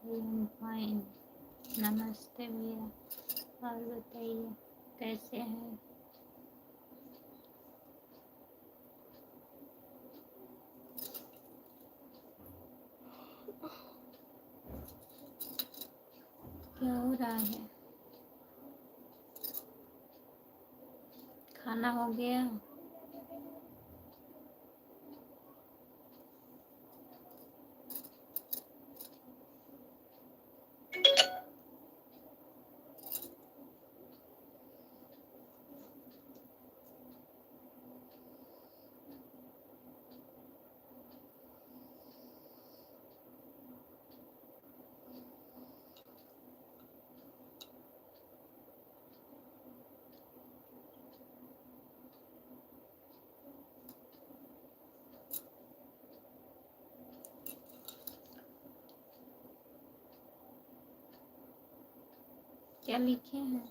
Fine. नमस्ते भैया, और बताइए कैसे हैं? क्या हो रहा है? खाना हो गया? क्या लिखे हैं?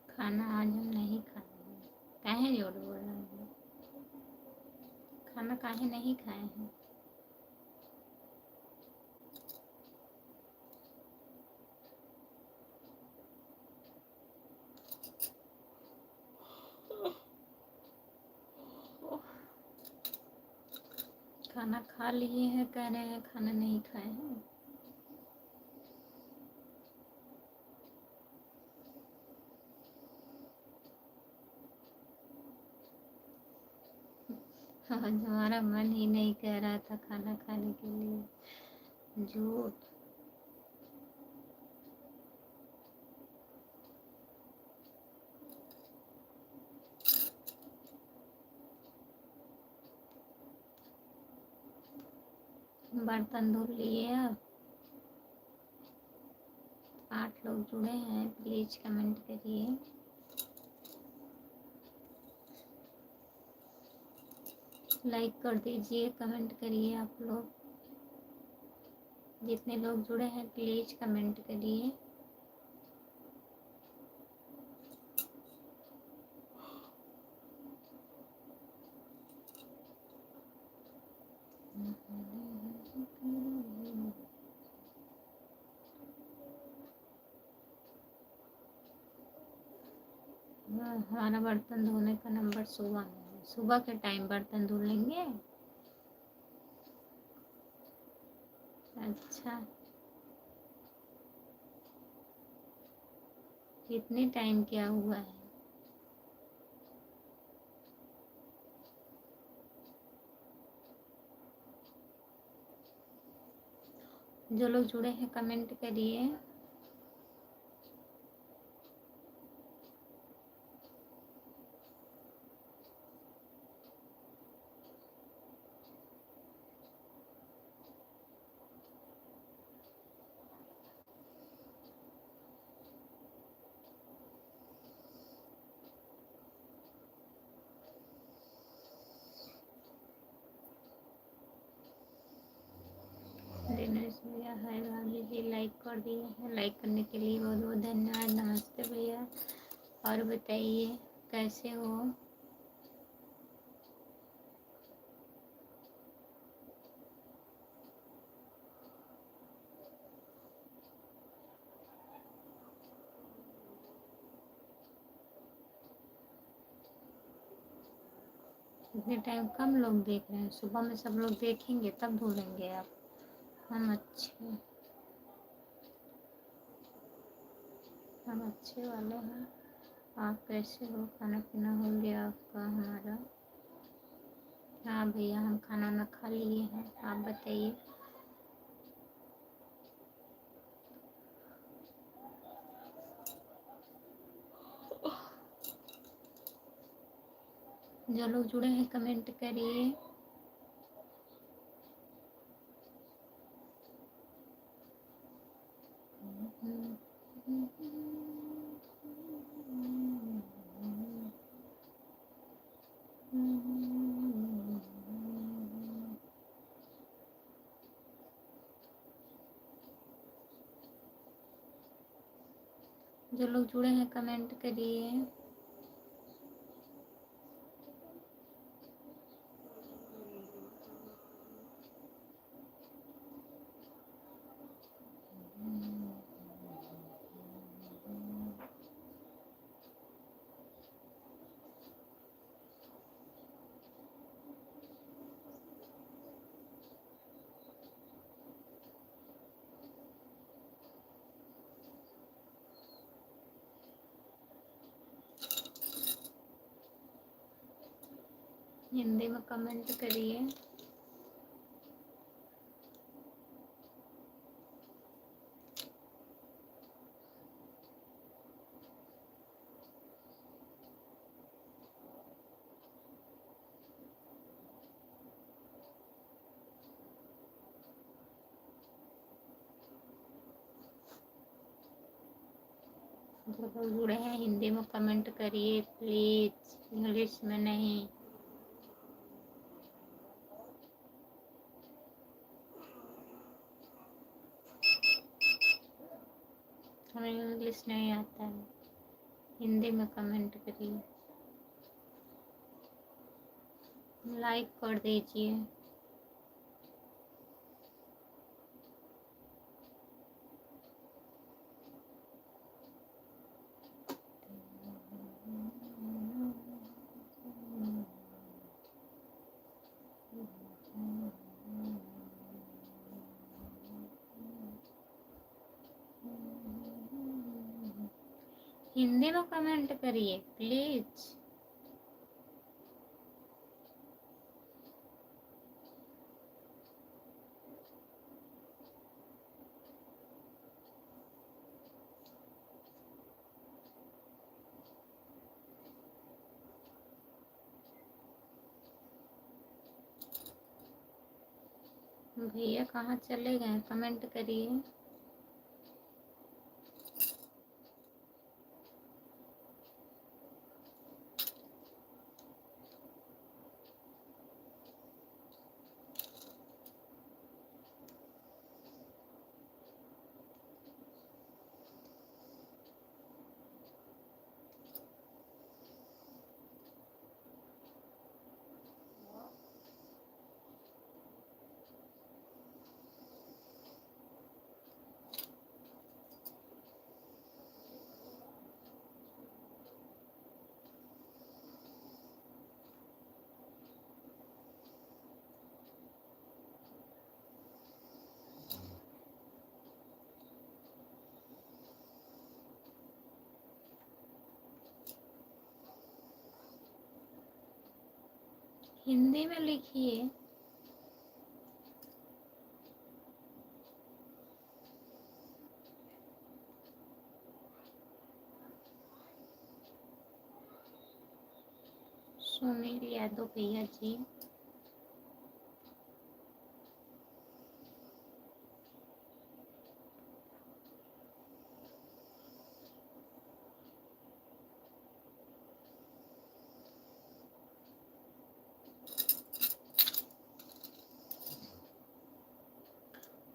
खाना आज हम नहीं खाए। काहे जोड़ बोल रहे हैं? खाना काहे नहीं खाए हैं? खाना खा लिए हैं, कह रहे हैं खाना नहीं खाए हैं। आज हमारा मन ही नहीं कह रहा था खाना खाने के लिए। झूठ। बर्तन धुल लिए अब। 8 लोग जुड़े हैं, प्लीज कमेंट करिए। लाइक कर दीजिए, कमेंट करिए आप लोग। जितने लोग जुड़े हैं प्लीज कमेंट करिए। हमारा बर्तन धोने का नंबर सुबह में है। सुबह के टाइम बर्तन धुल लेंगे। अच्छा, कितने टाइम क्या हुआ है? जो लोग जुड़े हैं कमेंट करिए। दिनेश भैया हाय भाभी जी, लाइक कर दिए हैं। लाइक करने के लिए बहुत बहुत धन्यवाद। नमस्ते भैया, और बताइए कैसे हो? इतने टाइम कम लोग देख रहे हैं। सुबह में सब लोग देखेंगे तब धुलेंगे आप। हम अच्छे वाले हैं। आप कैसे हो? खाना पीना हो गया आपका? हमारा हाँ भैया, हम खाना ना खा लिए हैं। आप बताइए। जो लोग जुड़े हैं कमेंट करिए। जो लोग जुड़े हैं कमेंट करिए। हिंदी में कमेंट करिए। जो लोग जुड़े हैं हिंदी में कमेंट करिए प्लीज, इंग्लिश में नहीं। हमें इंग्लिश नहीं आता है, हिंदी में कमेंट करिए, लाइक कर दीजिए। हिंदी में कमेंट करिए प्लीज। भैया कहाँ चले गए, कमेंट करिए। हिंदी में लिखिए। सुनील यादव भैया जी,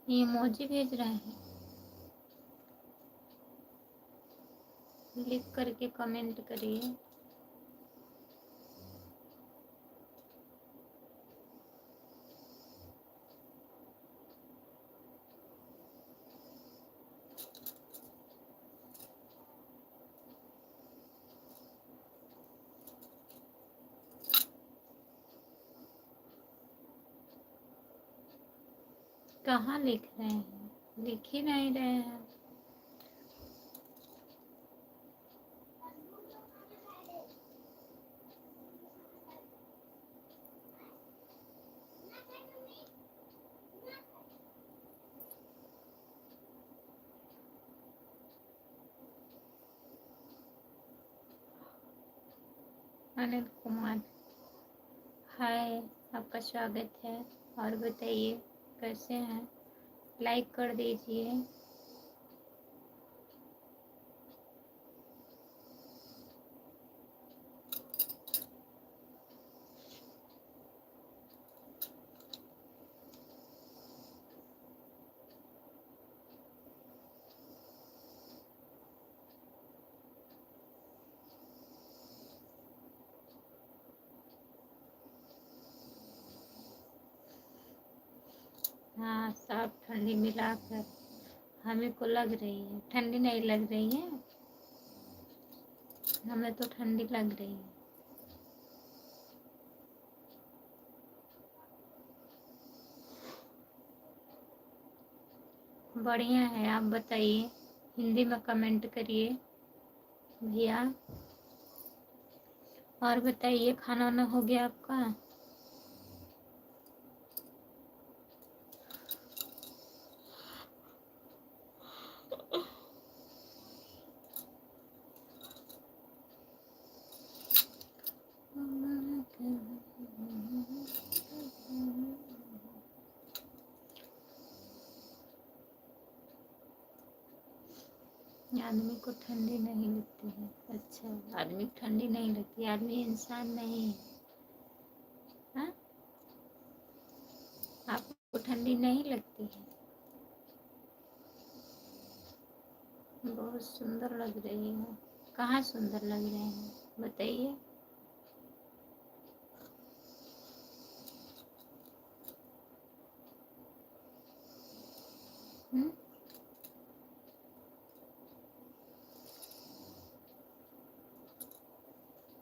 इमोजी भेज रहे हैं, लिख करके कमेंट करिए। कहाँ लिख रहे हैं, लिख ही नहीं रहे हैं। अनिल कुमार, हाय, आपका स्वागत है। और बताइए कैसे हैं, लाइक कर दीजिए। हाँ, साफ ठंडी मिलाकर हमें को लग रही है, ठंडी नहीं लग रही है, हमें तो ठंडी लग रही है। बढ़िया है, आप बताइए, हिंदी में कमेंट करिए भैया। और बताइए खाना वाना हो गया आपका? आदमी को ठंडी नहीं लगती है। अच्छा, आदमी को ठंडी नहीं लगती, आदमी इंसान नहीं है। हाँ, आपको ठंडी नहीं लगती है? बहुत सुंदर लग रही है। कहाँ सुंदर लग रहे हैं बताइए?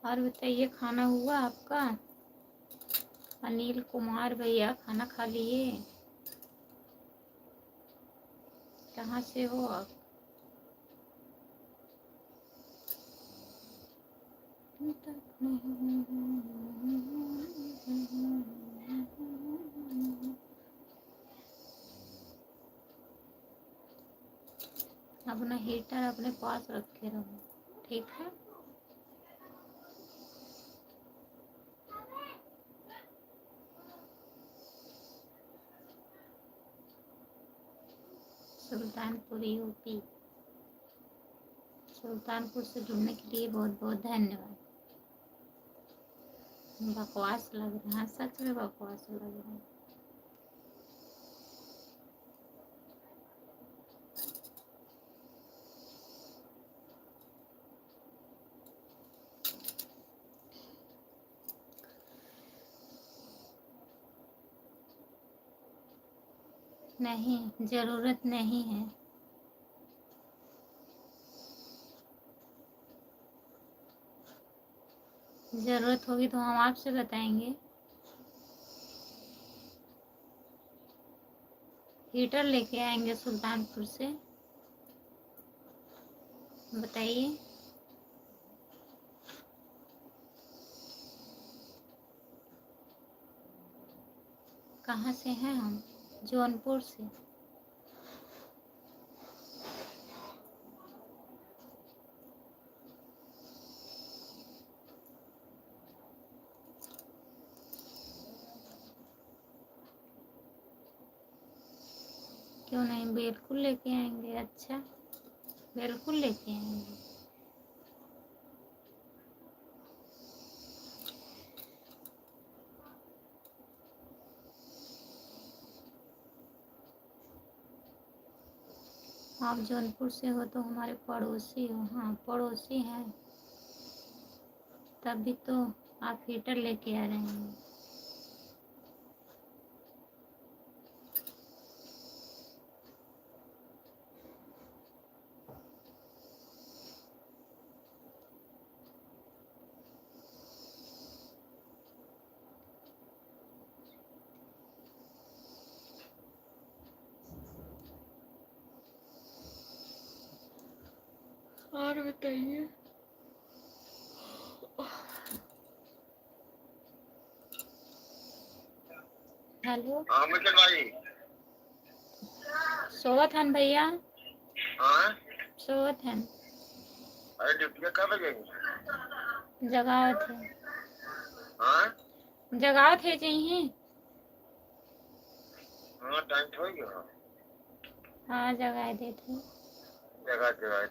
और बताइए, खाना हुआ आपका? अनिल कुमार भैया, खाना खा लिए? कहाँ से हो आप? अपना हीटर अपने पास रखे रहो, ठीक है? सुल्तानपुर यूपी। सुल्तानपुर से जुड़ने के लिए बहुत बहुत धन्यवाद। बकवास लग रहा है, सच में बकवास लग रहा है। नहीं, ज़रूरत नहीं है। ज़रूरत होगी तो हम आपसे बताएंगे। हीटर लेके आएंगे सुल्तानपुर से। बताइए। कहाँ से हैं हम? जौनपुर से। क्यों नहीं, बिल्कुल लेके आएंगे। अच्छा, बिल्कुल लेके आएंगे। आप जौनपुर से हो तो हमारे पड़ोसी हो। हाँ, पड़ोसी हैं, तभी तो आप हीटर लेके आ रहे हैं। और बताइए। हेलो। हाँ मिशन भाई। सोवत हन भैया? हाँ, सोवत हन। अरे ड्यूटी कब लगेगी? जगावत है। हाँ जगावत है चाहिए। हाँ, टाइम तो हो गया। हाँ, जगा देते। जगह जगह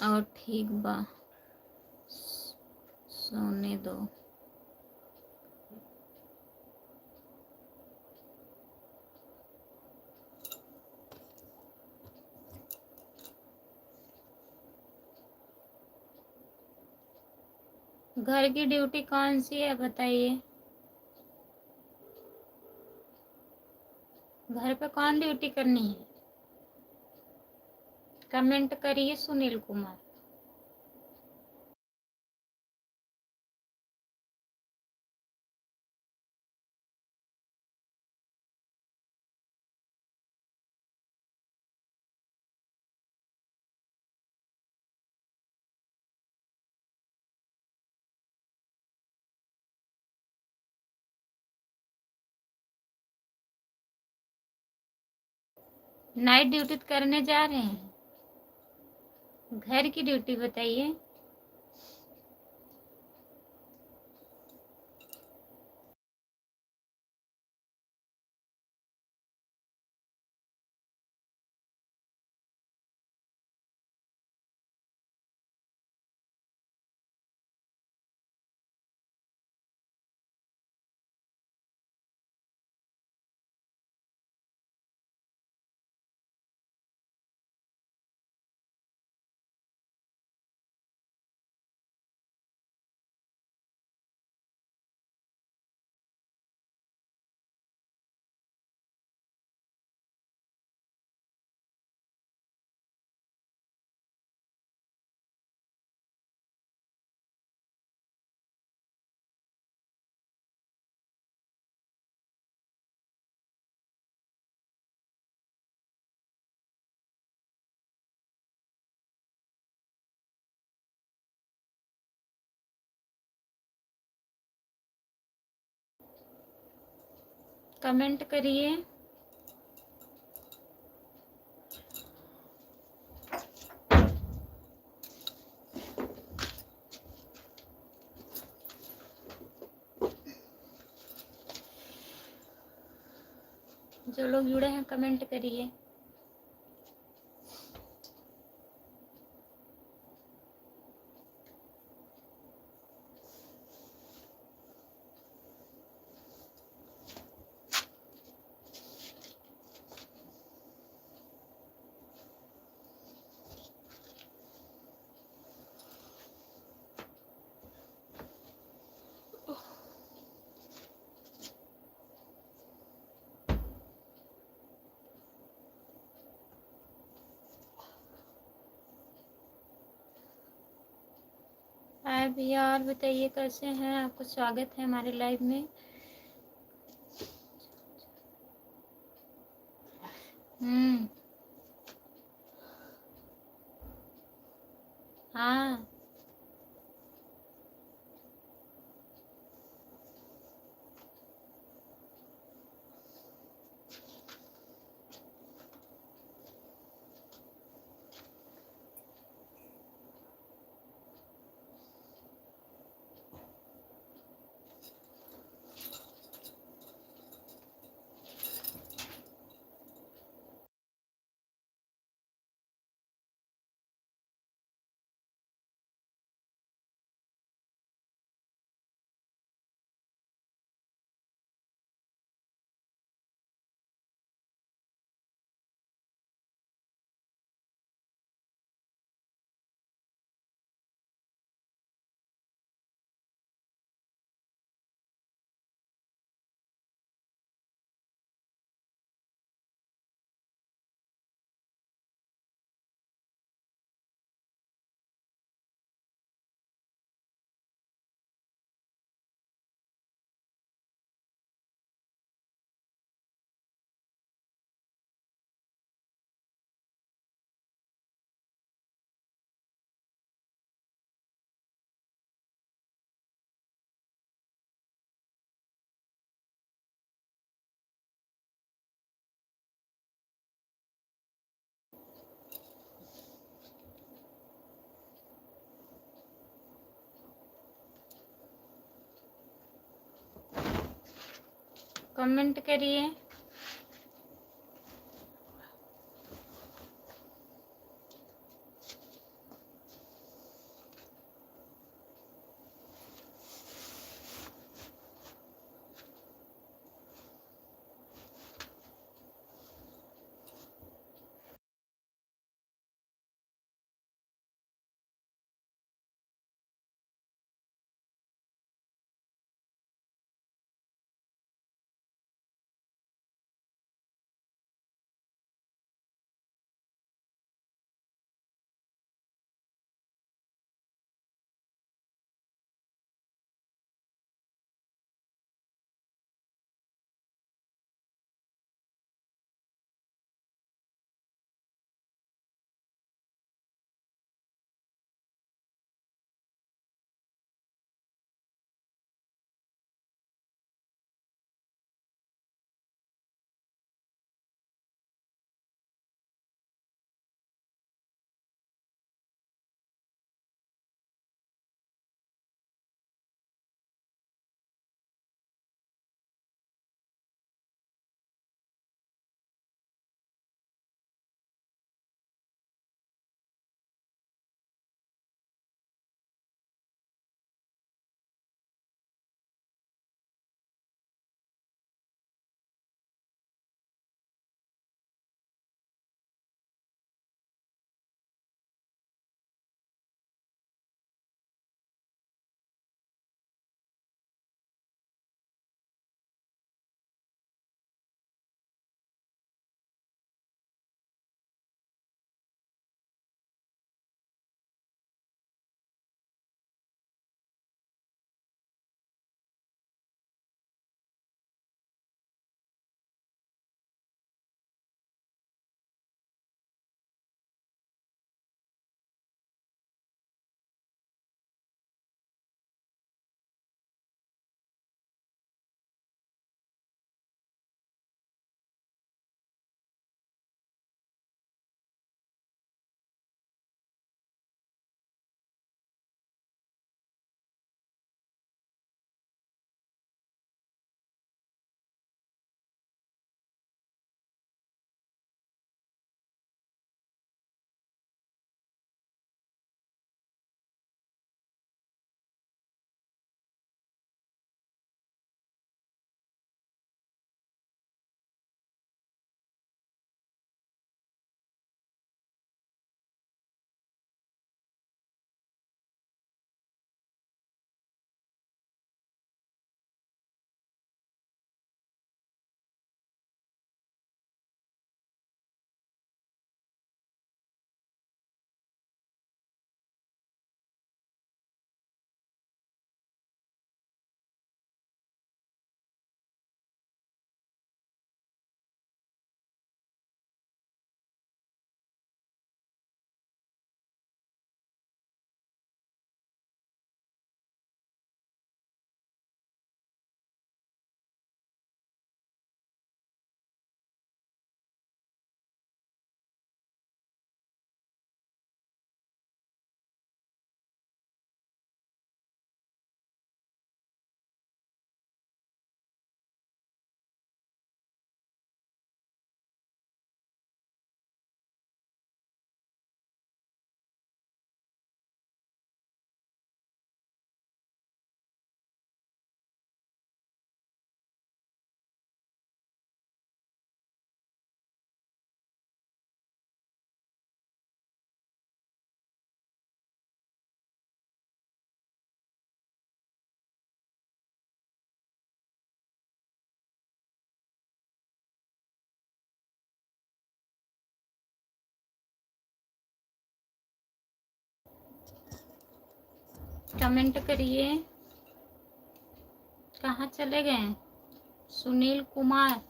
और ठीक बा, सोने दो। घर की ड्यूटी कौन सी है बताइए? घर पे कौन ड्यूटी करनी है? कमेंट करिए सुनील कुमार। नाइट ड्यूटी करने जा रहे हैं? घर की ड्यूटी बताइए। कमेंट करिए। जो लोग जुड़े हैं कमेंट करिए। हाय भैया, और बताइए कैसे हैं? आपका स्वागत है हमारे लाइव में। हाँ। कमेंट करिए। कमेंट करिए। कहाँ चले गए? सुनील कुमार,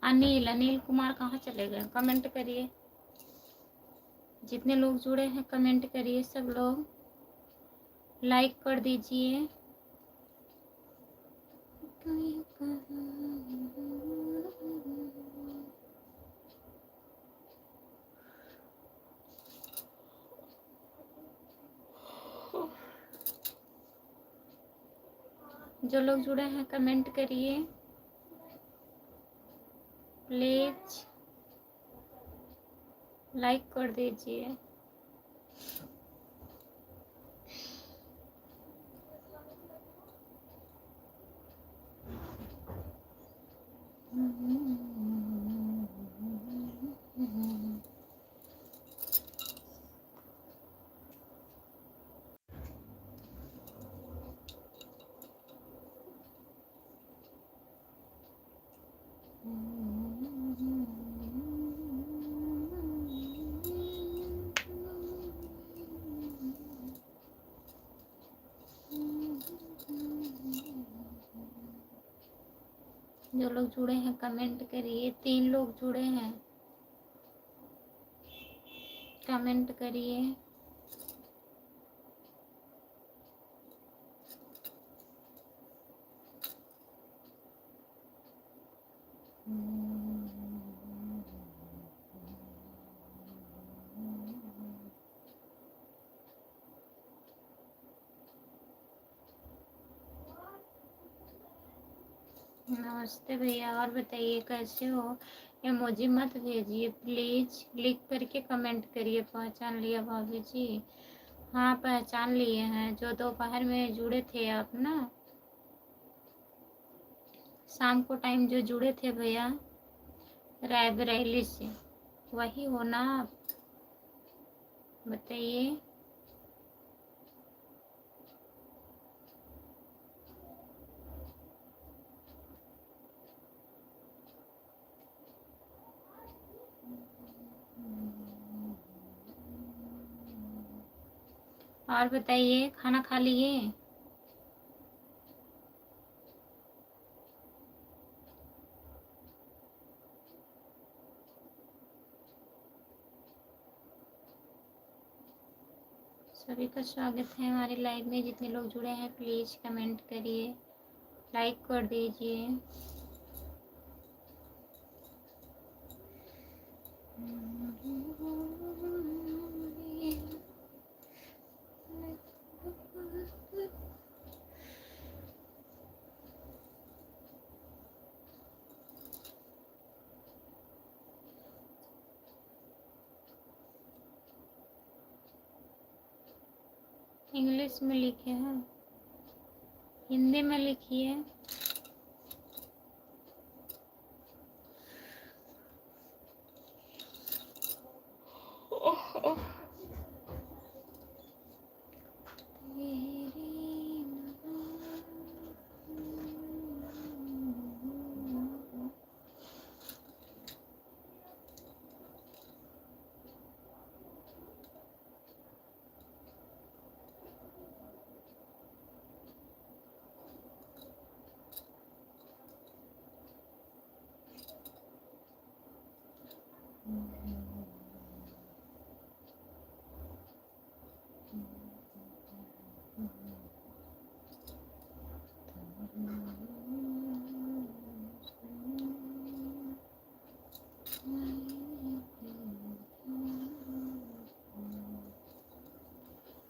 अनिल कुमार कहाँ चले गए? कमेंट करिए। जितने लोग जुड़े हैं कमेंट करिए, सब लोग लाइक कर दीजिए। जो लोग जुड़े हैं कमेंट करिए प्लीज, लाइक कर दीजिए। जो लोग जुड़े हैं कमेंट करिए। 3 लोग जुड़े हैं, कमेंट करिए। नमस्ते भैया, और बताइए कैसे हो? इमोजी मत भेजिए प्लीज, लिख करके कमेंट करिए। पहचान लिया भाभी जी? हाँ पहचान लिए हैं, जो दोपहर में जुड़े थे आप ना, शाम को टाइम जो जुड़े थे भैया रायबरेली से, वही हो ना आप? बताइए। और बताइए, खाना खा लिए? सभी का स्वागत है हमारी लाइव में। जितने लोग जुड़े हैं प्लीज कमेंट करिए, लाइक कर दीजिए। इंग्लिश में लिखे हैं, हिंदी में लिखिए।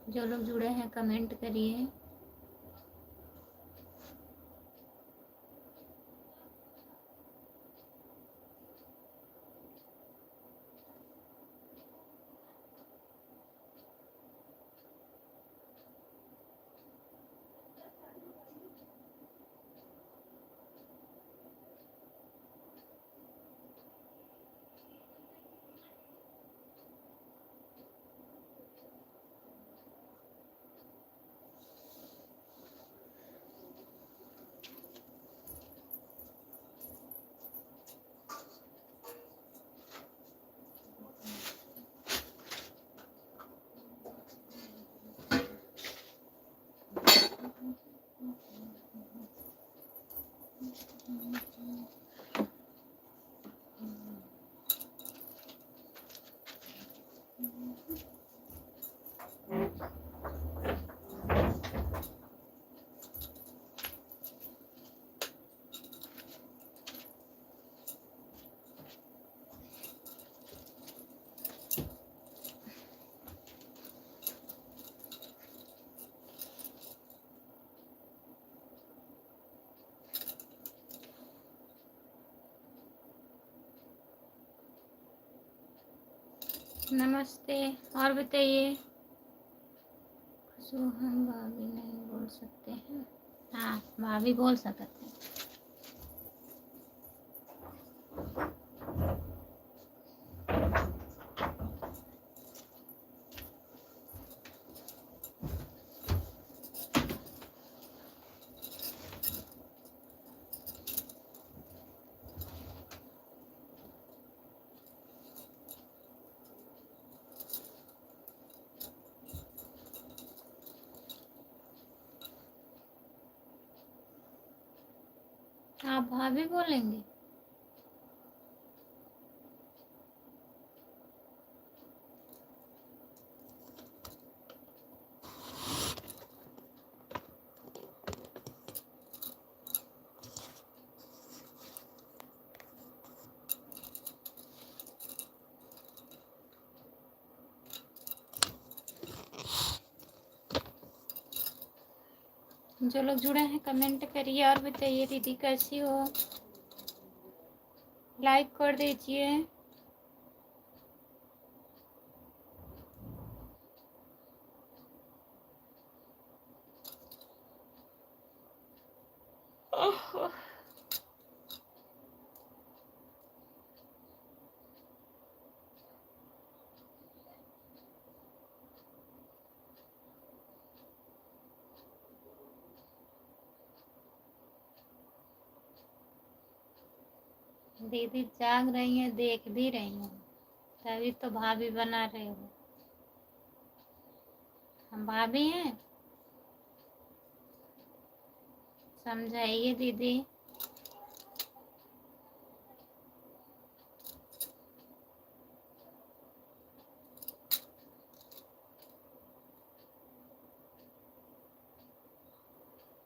जो लोग जुड़े हैं कमेंट करिए। नमस्ते। और बताइए। सोहम भाभी नहीं बोल सकते हैं? हाँ, भाभी बोल सकते हैं। आप भाभी बोलेंगे? जो लोग जुड़े हैं कमेंट करिए और बताइए दीदी कैसी हो। लाइक कर दीजिए। दीदी जाग रही हैं, देख भी रही हैं, तभी तो भाभी बना रहे हो। हम भाभी हैं, समझाइए दीदी।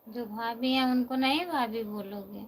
जो भाभी हैं उनको नहीं भाभी बोलोगे?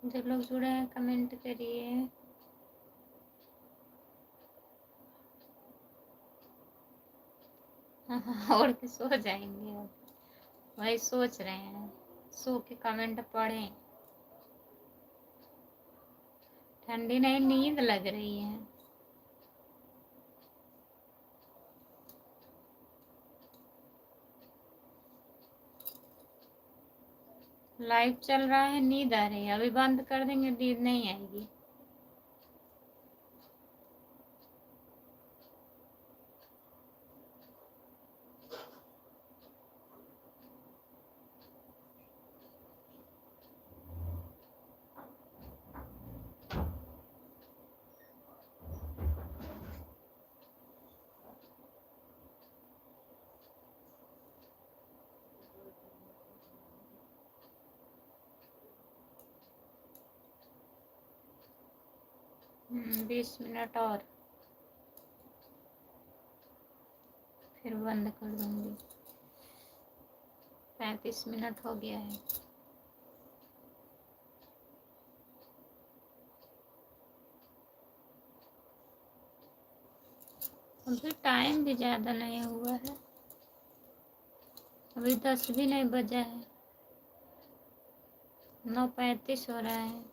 जो लोग जुड़े हैं कमेंट करिए। और के सो जाएंगे अब, वही सोच रहे हैं, सो के कमेंट पढ़ें। ठंडी नहीं, नींद लग रही है। लाइव चल रहा है, नींद आ रही है, अभी बंद कर देंगे, नींद नहीं आएगी। हम्म, 20 मिनट और फिर बंद कर दूंगी। 35 मिनट हो गया है। अभी टाइम भी ज़्यादा नहीं हुआ है, अभी 10 भी नहीं बजा है, 9:35 हो रहा है।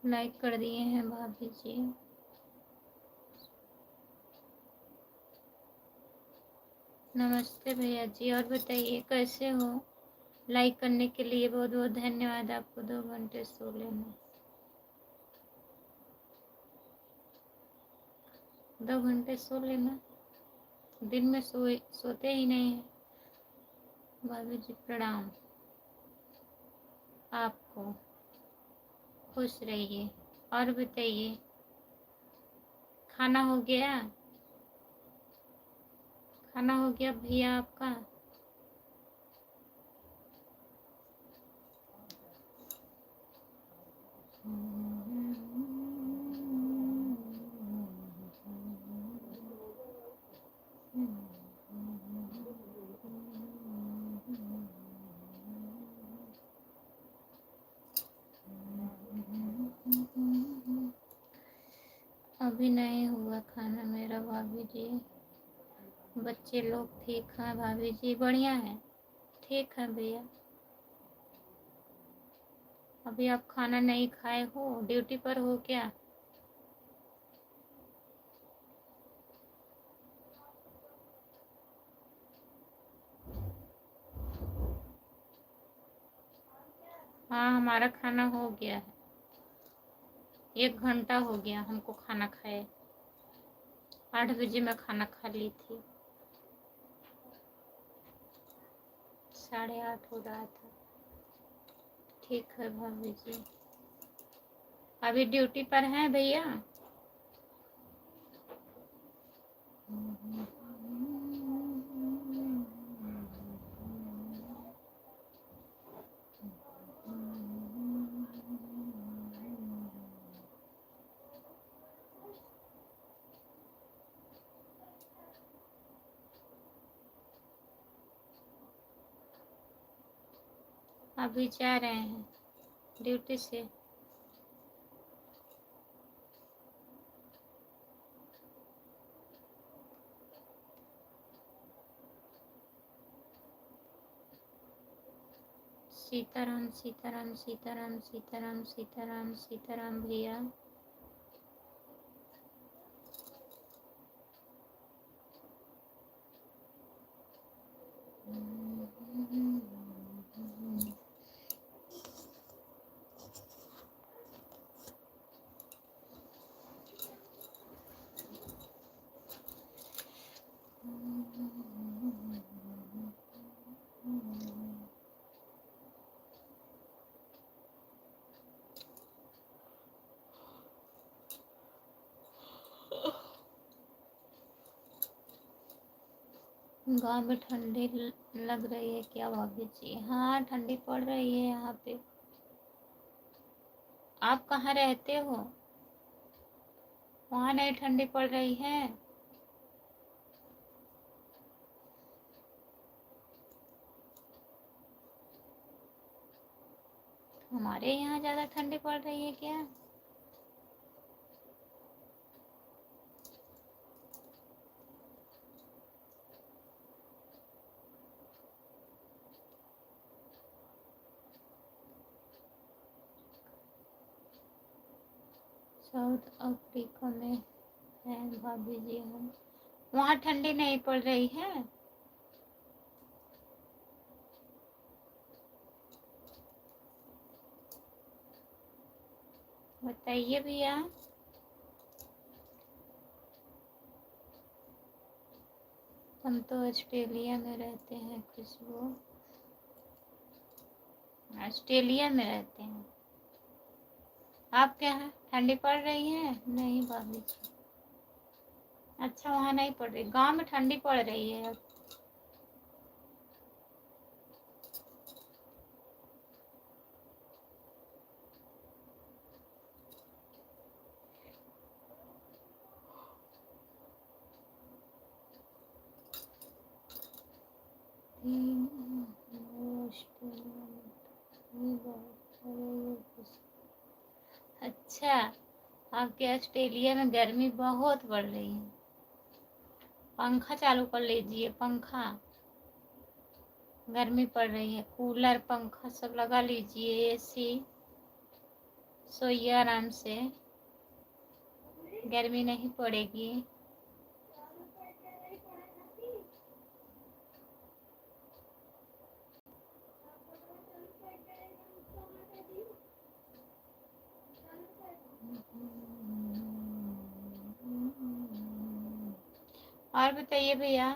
लाइक कर दिए हैं भाभी जी। नमस्ते भैया जी, और बताइए कैसे हो। लाइक करने के लिए बहुत बहुत धन्यवाद। आपको 2 घंटे सो लेना, 2 घंटे सो लेना। दिन में सोते ही नहीं है। भाभी जी प्रणाम आपको, खुश रहिए। और बताइए, खाना हो गया? खाना हो गया भैया आपका? अभी नहीं हुआ खाना मेरा भाभी जी। बच्चे लोग ठीक हैं भाभी जी? बढ़िया है, ठीक है भैया। अभी आप खाना नहीं खाए हो? ड्यूटी पर हो क्या? हाँ, हमारा खाना हो गया है। 1 घंटा हो गया हमको खाना खाए। 8 बजे मैं खाना खा ली थी। 8:30 हो रहा था। ठीक है भाभी जी। अभी ड्यूटी पर हैं भैया? अभी जा रहे हैं ड्यूटी से। सीताराम सीताराम सीताराम सीताराम सीताराम सीताराम भैया। गाँव में ठंडी लग रही है क्या भाभी जी? हाँ, ठंडी पड़ रही है यहाँ पे। आप कहाँ रहते हो? वहाँ नहीं ठंडी पड़ रही है? हमारे यहाँ ज़्यादा ठंडी पड़ रही है क्या? साउथ अफ्रीका में हैं भाभी जी हम। वहाँ ठंडी नहीं पड़ रही है? बताइए भैया। हम तो ऑस्ट्रेलिया में रहते हैं खुशबू, ऑस्ट्रेलिया में रहते हैं। आप क्या है, ठंडी पड़ रही है? नहीं भाभी जी। अच्छा, वहाँ नहीं पड़ रही, गांव में ठंडी पड़ रही है अब। अच्छा, आपके ऑस्ट्रेलिया में गर्मी बहुत बढ़ रही है। पंखा चालू कर लीजिए, पंखा। गर्मी पड़ रही है, कूलर पंखा सब लगा लीजिए, एसी। सोइए आराम से, गर्मी नहीं पड़ेगी। और बताइए भैया।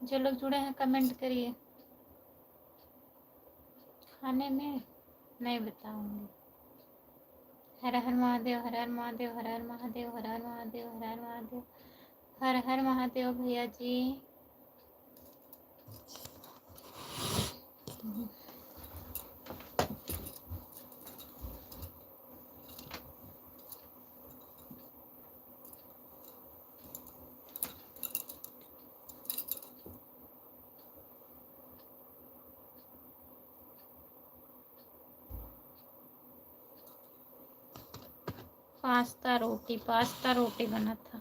जो लोग जुड़े हैं कमेंट करिए। खाने में नहीं बताऊंगी। हर हर महादेव, हर हर महादेव, हर हर महादेव, हर हर महादेव, हर हर महादेव, हर हर महादेव भैया जी। पास्ता रोटी बना था।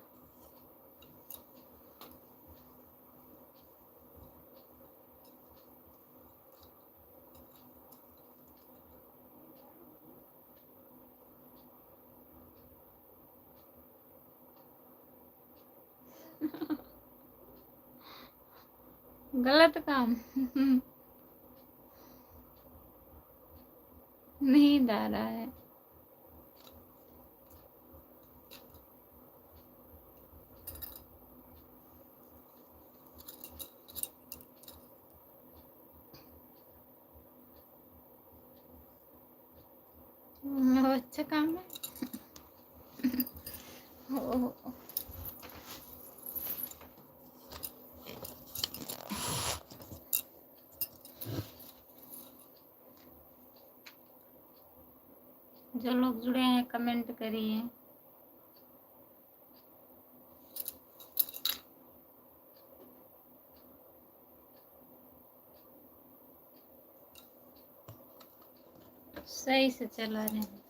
गलत काम। नींद आ रहा है। अच्छा काम है। जो लोग जुड़े हैं कमेंट करिए। सही से चला रहे हैं।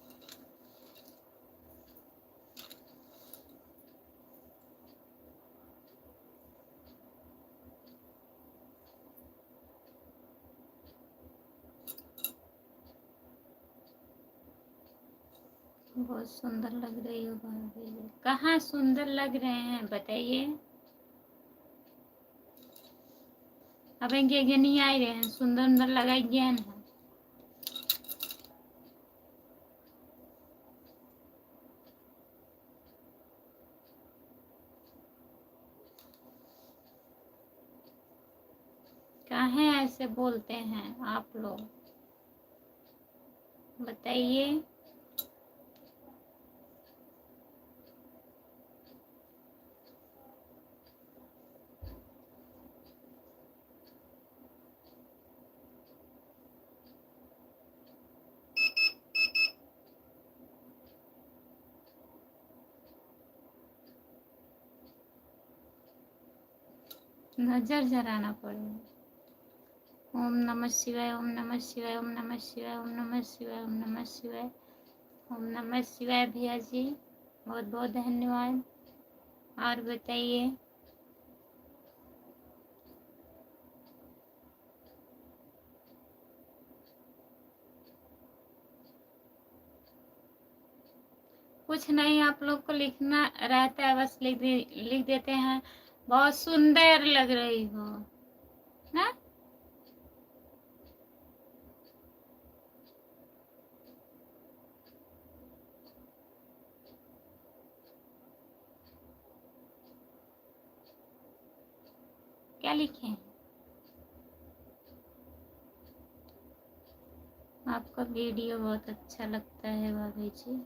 बहुत सुंदर लग रही हो भाभी। कहाँ सुंदर लग रहे हैं बताइए। अब ये नहीं आ रहे हैं सुंदर सुंदर लगाइए ना। काहे ऐसे बोलते हैं आप लोग बताइए। नजर जराना पड़ेगा। ओम नमः शिवाय, ओम नमः शिवाय, ओम नमः शिवाय, ओम नमः शिवाय, ओम नमः शिवाय, ओम नमः शिवाय भैया जी। बहुत बहुत धन्यवाद। और बताइए। कुछ नहीं, आप लोग को लिखना रहता है, बस लिख देते हैं बहुत सुंदर लग रही हो ना। क्या लिखे हैं? आपका वीडियो बहुत अच्छा लगता है भाभी जी।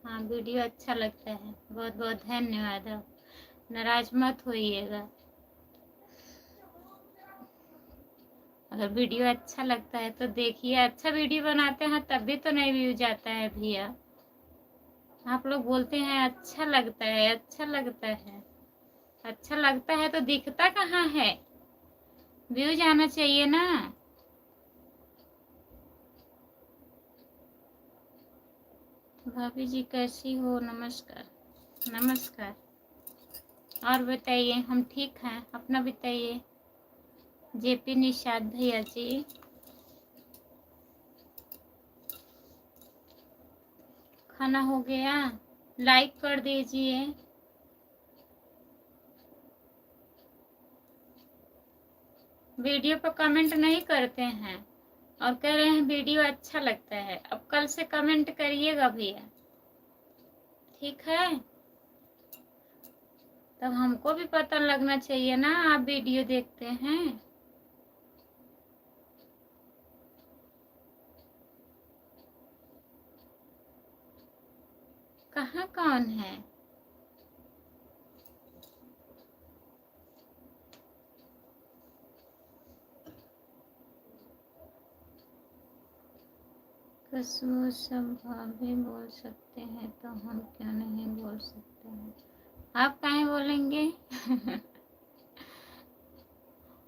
हाँ वीडियो अच्छा लगता है। बहुत बहुत धन्यवाद। नाराज मत होइएगा। अगर वीडियो अच्छा लगता है तो देखिए। अच्छा वीडियो बनाते हैं तभी तो नहीं व्यूज आता है भैया। आप लोग बोलते हैं अच्छा लगता है, अच्छा लगता है। अच्छा लगता है तो दिखता कहाँ है, व्यूज आना चाहिए ना। भाभी जी कैसी हो? नमस्कार नमस्कार। और बताइए, हम ठीक हैं, अपना बताइए। जेपी निषाद भैया जी, खाना हो गया? लाइक कर दीजिए। वीडियो पर कमेंट नहीं करते हैं और कह रहे हैं वीडियो अच्छा लगता है। अब कल से कमेंट करिएगा भैया, ठीक है? तब हमको भी पता लगना चाहिए ना आप वीडियो देखते हैं। कहाँ कौन है? कसम सब भाभी बोल सकते हैं तो हम क्यों नहीं बोल सकते हैं? आप काहे बोलेंगे?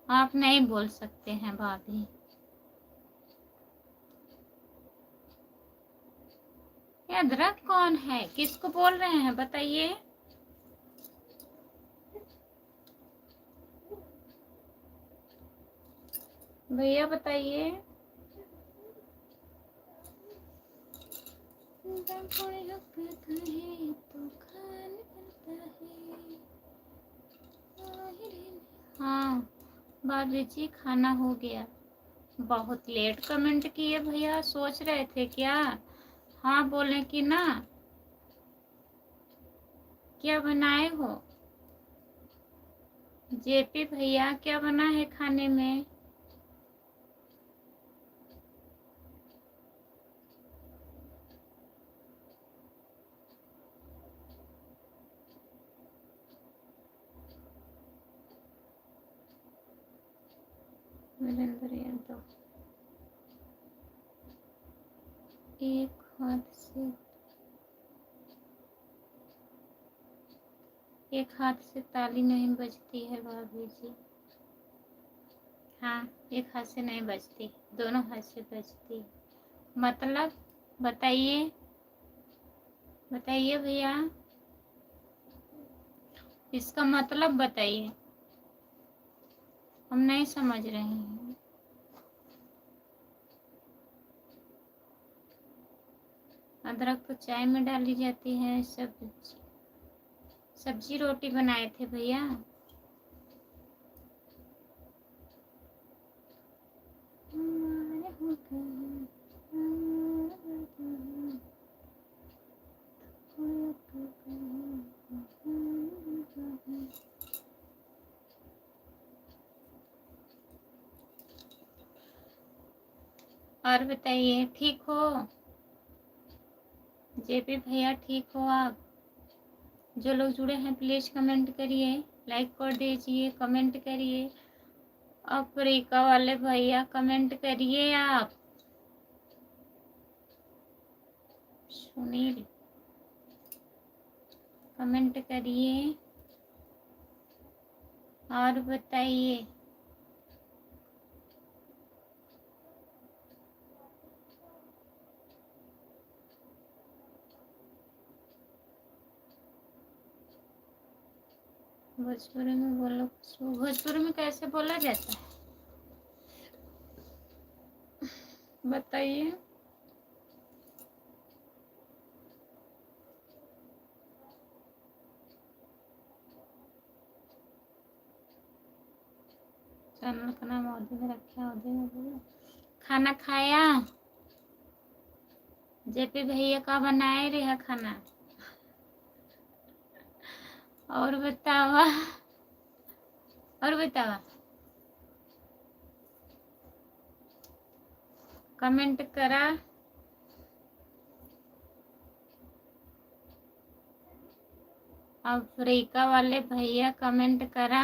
आप नहीं बोल सकते हैं भाभी। ये अदरक कौन है? किसको बोल रहे हैं बताइए? भैया बताइए। हाँ भाभी जी, खाना हो गया। बहुत लेट कमेंट किए भैया, सोच रहे थे क्या हाँ बोले कि ना? क्या बनाए हो जेपी भैया? क्या बना है खाने में? वीरेंद्र यादव, एक हाथ से ताली नहीं बजती है भाभी जी। हाँ, एक हाथ से नहीं बजती, दोनों हाथ से बजती। मतलब बताइए, बताइए भैया, इसका मतलब बताइए, हम नहीं समझ रहे हैं। अदरक तो चाय में डाली जाती है। सब्जी रोटी बनाए थे भैया। और बताइए, ठीक हो जेपी भैया? ठीक हो आप? जो लोग जुड़े हैं प्लीज कमेंट करिए, लाइक कर दीजिए, कमेंट करिए। अफ्रीका वाले भैया कमेंट करिए आप। सुनील कमेंट करिए और बताइए। भोजपुरी में बोलो। भोजपुरी में कैसे बोला जाता है बताइए? चैनल का नाम औधे में रखा, औधे में बोलो। खाना खाया जेपी भैया? का बनाए रहा खाना? और बतावा, और बतावा, कमेंट करा। अफ्रीका वाले भैया कमेंट करा।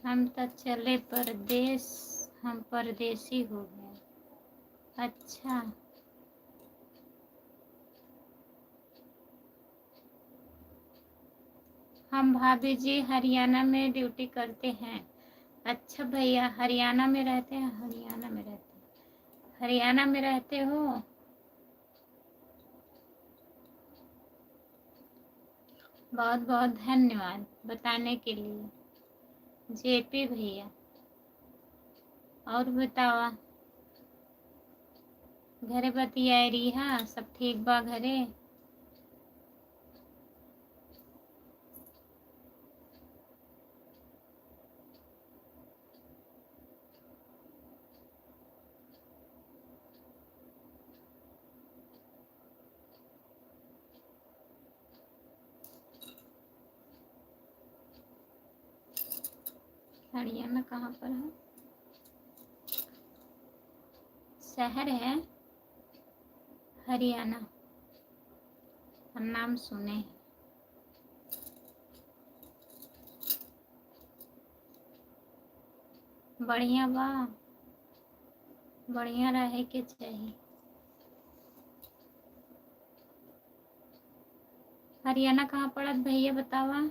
हम तो चले परदेस, हम परदेसी हो गए। अच्छा, हम भाभी जी हरियाणा में ड्यूटी करते हैं। अच्छा भैया, हरियाणा में रहते हैं, हरियाणा में रहते हैं, हरियाणा में रहते हो। बहुत बहुत धन्यवाद बताने के लिए जेपी भैया। और बतावा, घरे बतिया रिहा सब ठीक बा घरे? हरियाणा कहाँ पर है? शहर है हरियाणा, हम नाम सुने हैं। बढ़िया बा, बढ़िया रहे के चाहिए। हरियाणा कहाँ पड़त भैया बतावा?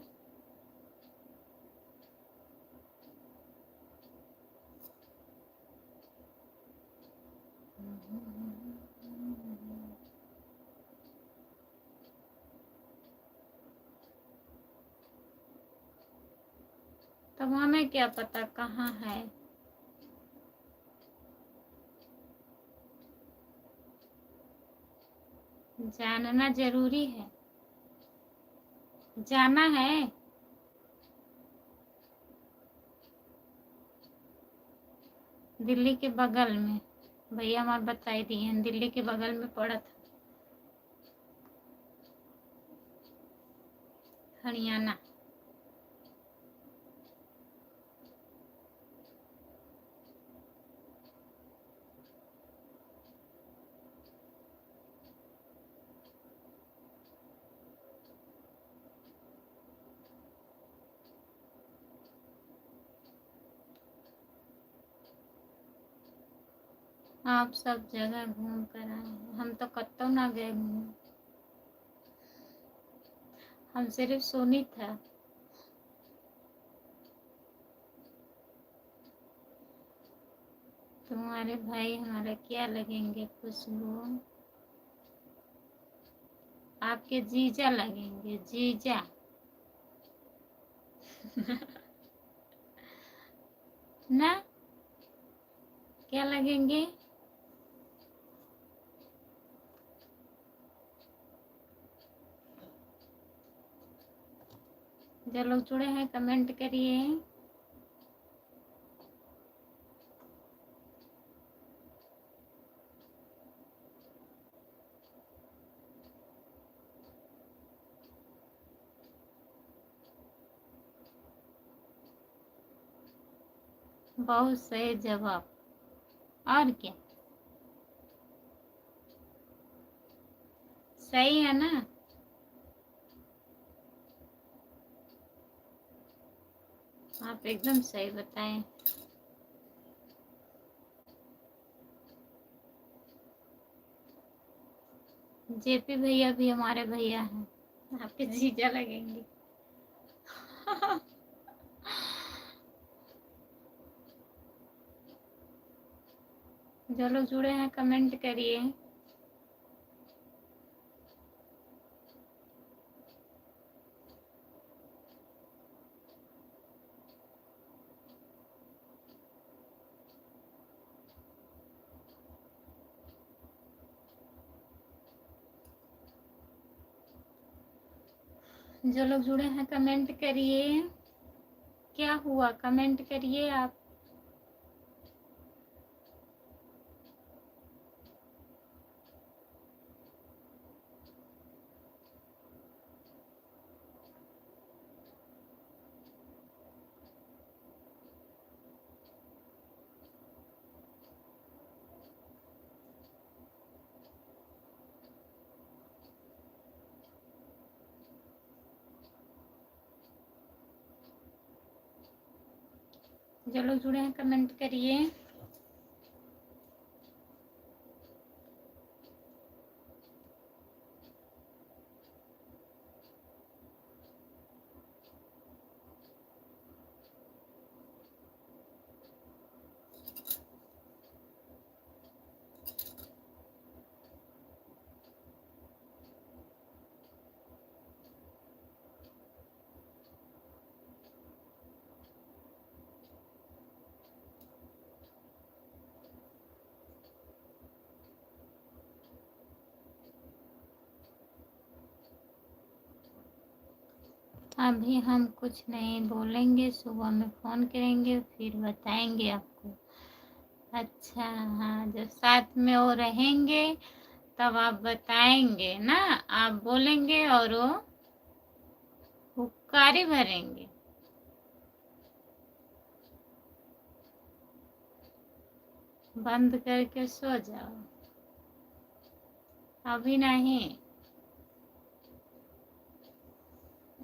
तब हमें क्या पता कहाँ है। जानना जरूरी है, जाना है। दिल्ली के बगल में, भैया हमारे बताई दिए हैं, दिल्ली के बगल में पड़ा था हरियाणा। आप सब जगह घूम कर आए हैं, हम तो कत्तो ना गए घूम, हम सिर्फ सुनी था। तुम्हारे भाई हमारा क्या लगेंगे खुशबू? आपके जीजा लगेंगे, जीजा। ना, क्या लगेंगे? जो लोग जुड़े हैं कमेंट करिए। बहुत सही जवाब, और क्या, सही है ना? आप एकदम सही बताएं। जेपी भैया भी हमारे भैया हैं, आपके जीजा लगेंगे। जो लोग जुड़े हैं कमेंट करिए। जो लोग जुड़े हैं कमेंट करिए। क्या हुआ, कमेंट करिए आप। जो लोग जुड़े हैं कमेंट करिए। अभी हम कुछ नहीं बोलेंगे, सुबह में फ़ोन करेंगे फिर बताएंगे आपको। अच्छा, हाँ, जब साथ में वो रहेंगे तब आप बताएंगे ना, आप बोलेंगे और वो हुक्कारी भरेंगे। बंद करके सो जाओ, अभी नहीं,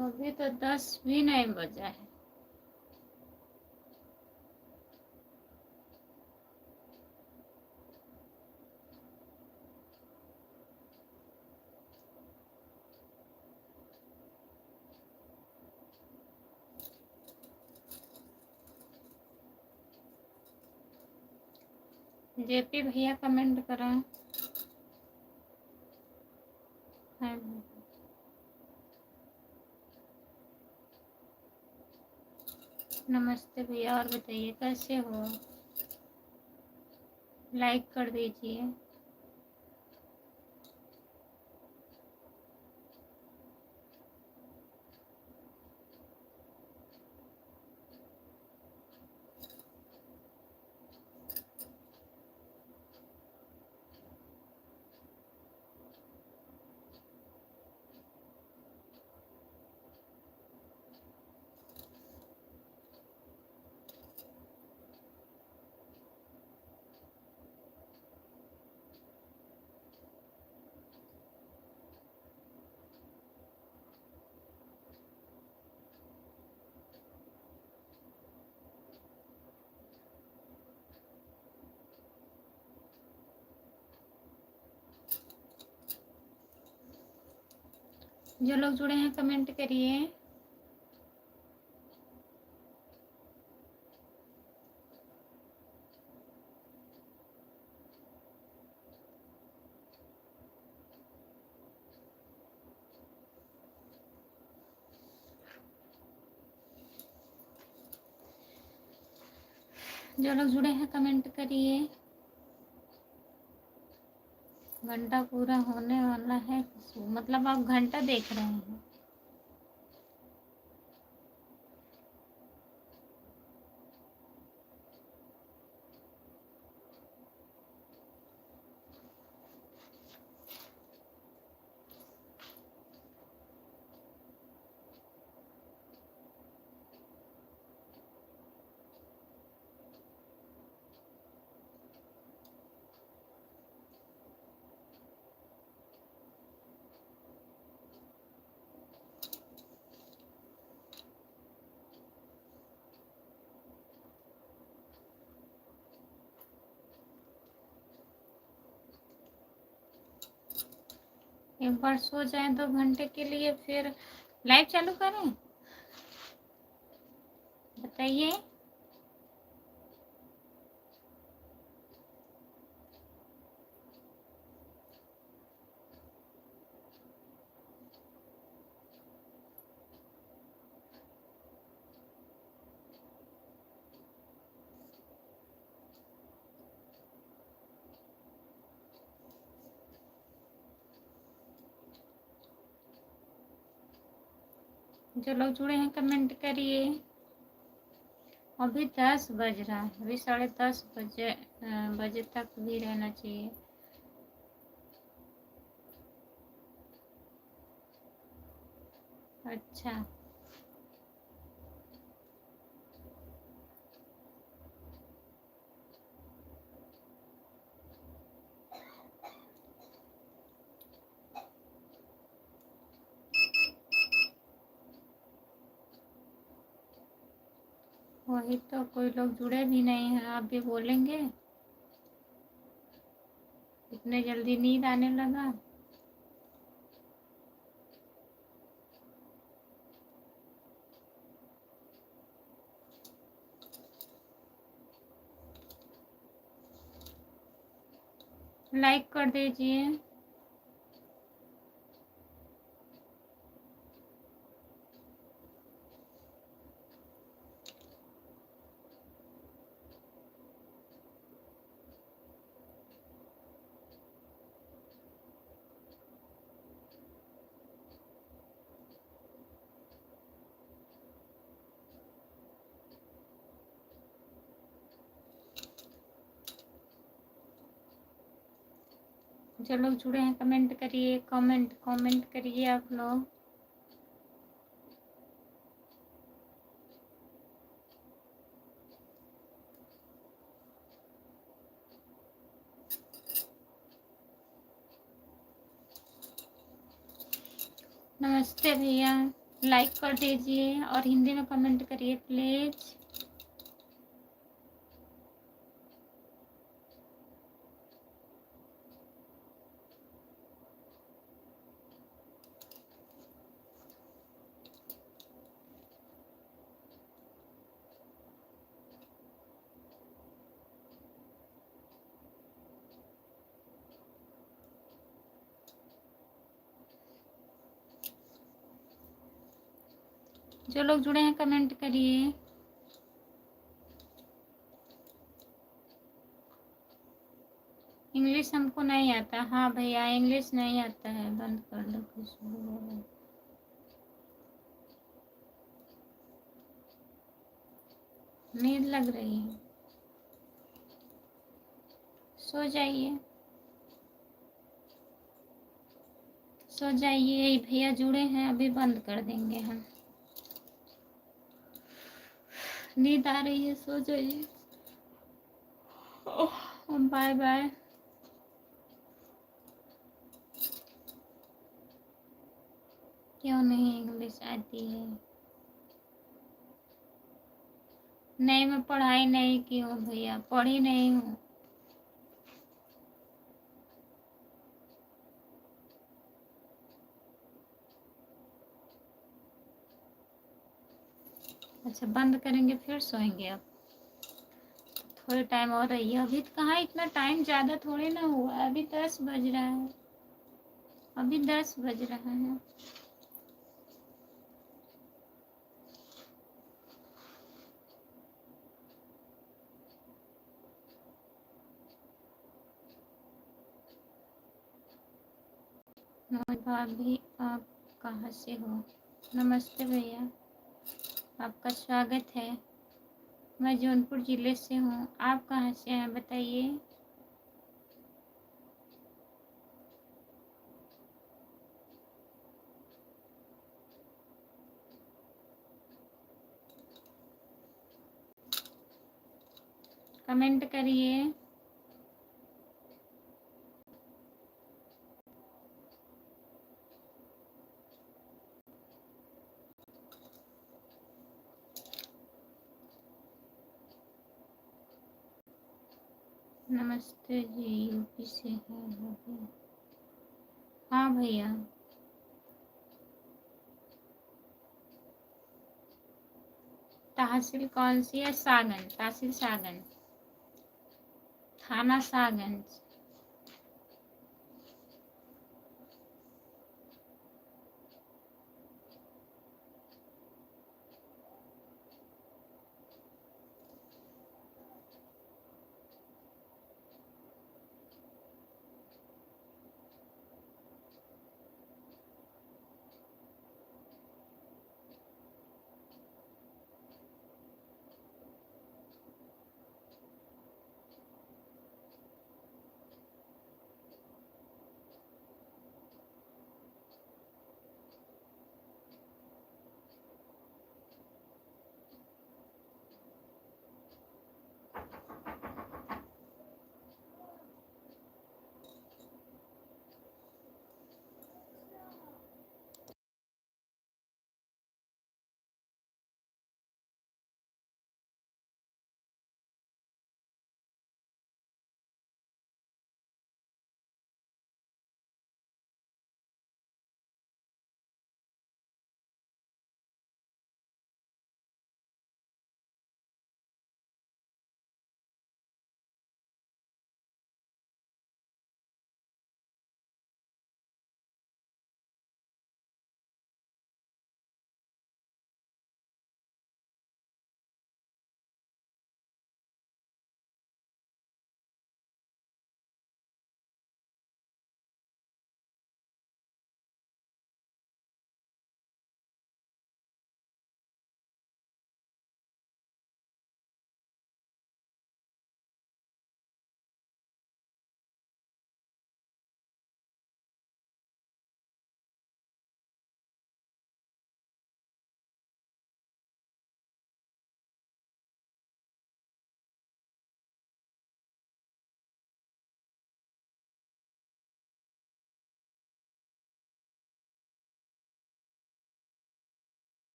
अभी तो 10 भी नहीं बजा है। जेपी भैया कमेंट करें। नमस्ते भैया, और बताइए कैसे हो, लाइक कर दीजिए। जो लोग जुड़े हैं कमेंट करिए। जो लोग जुड़े हैं कमेंट करिए। घंटा पूरा होने वाला है, मतलब आप घंटा देख रहे हैं। एक बार सो जाए 2 घंटे के लिए, फिर लाइव चालू करें, बताइए। जो लोग जुड़े हैं कमेंट करिए। अभी 10 बज रहा है, अभी 10:30 बजे तक भी रहना चाहिए। अच्छा, वही तो, कोई लोग जुड़े भी नहीं हैं, आप भी बोलेंगे। इतने जल्दी नींद आने लगा। लाइक कर दीजिए। जो लोग जुड़े हैं कमेंट करिए, कमेंट करिए आप लोग। नमस्ते भैया, लाइक कर दीजिए और हिंदी में कमेंट करिए प्लीज। जो लोग जुड़े हैं कमेंट करिए। इंग्लिश हमको नहीं आता। हाँ भैया, इंग्लिश नहीं आता है, बंद कर दो खुशबू। नींद लग रही है, सो जाइए, सो जाइए। भैया जुड़े हैं, अभी बंद कर देंगे हम। नींद आ रही है, सो जाइए। Bye bye. क्यों नहीं इंग्लिश आती है? नहीं, मैं पढ़ाई नहीं की हूँ भैया, पढ़ी नहीं हूँ। अच्छा, बंद करेंगे फिर सोएंगे आप? थोड़े टाइम और रहिए। अभी कहाँ इतना टाइम, ज़्यादा थोड़ी ना हुआ है, अभी 10 बज रहा है, अभी 10 बज रहा है। भाभी, आप कहाँ से हो? नमस्ते भैया, आपका स्वागत है। मैं जौनपुर ज़िले से हूँ, आप कहाँ से हैं बताइए? कमेंट करिए। नमस्ते जी, यूपी से हैं भाभी। हाँ भैया। तहसील कौन सी है? सागंज, तहसील सागंज, थाना सागंज।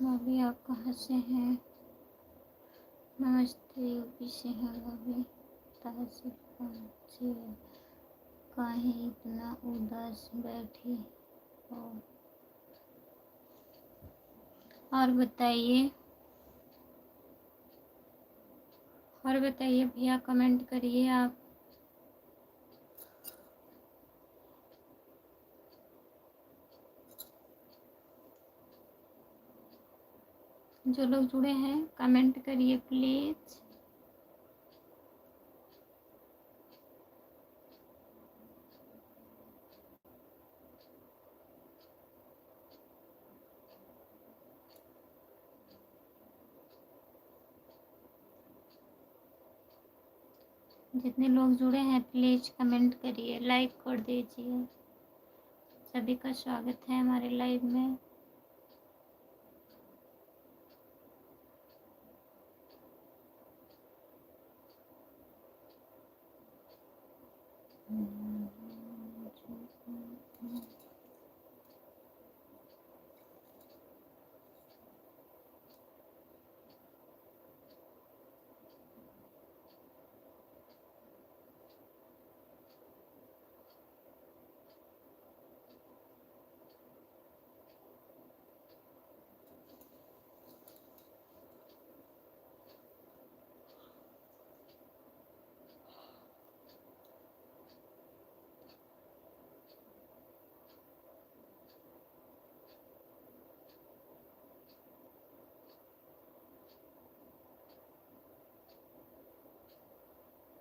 भाभी आप कहाँ से हैं? नमस्ते, यूपी से हैं भाभी। कहाँ से पहुँचे? काहे इतना उदास बैठी हो? और बताइए, भैया कमेंट करिए आप। जो लोग जुड़े हैं कमेंट करिए प्लीज। जितने लोग जुड़े हैं प्लीज कमेंट करिए, लाइक कर दीजिए। सभी का स्वागत है हमारे लाइव में।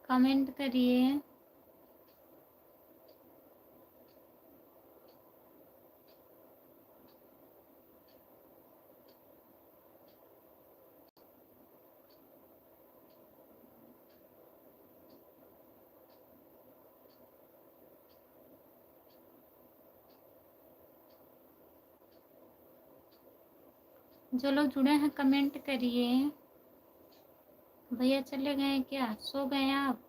कमेंट करिए। जो लोग जुड़े हैं कमेंट करिए। भैया चले गए क्या? सो गए आप?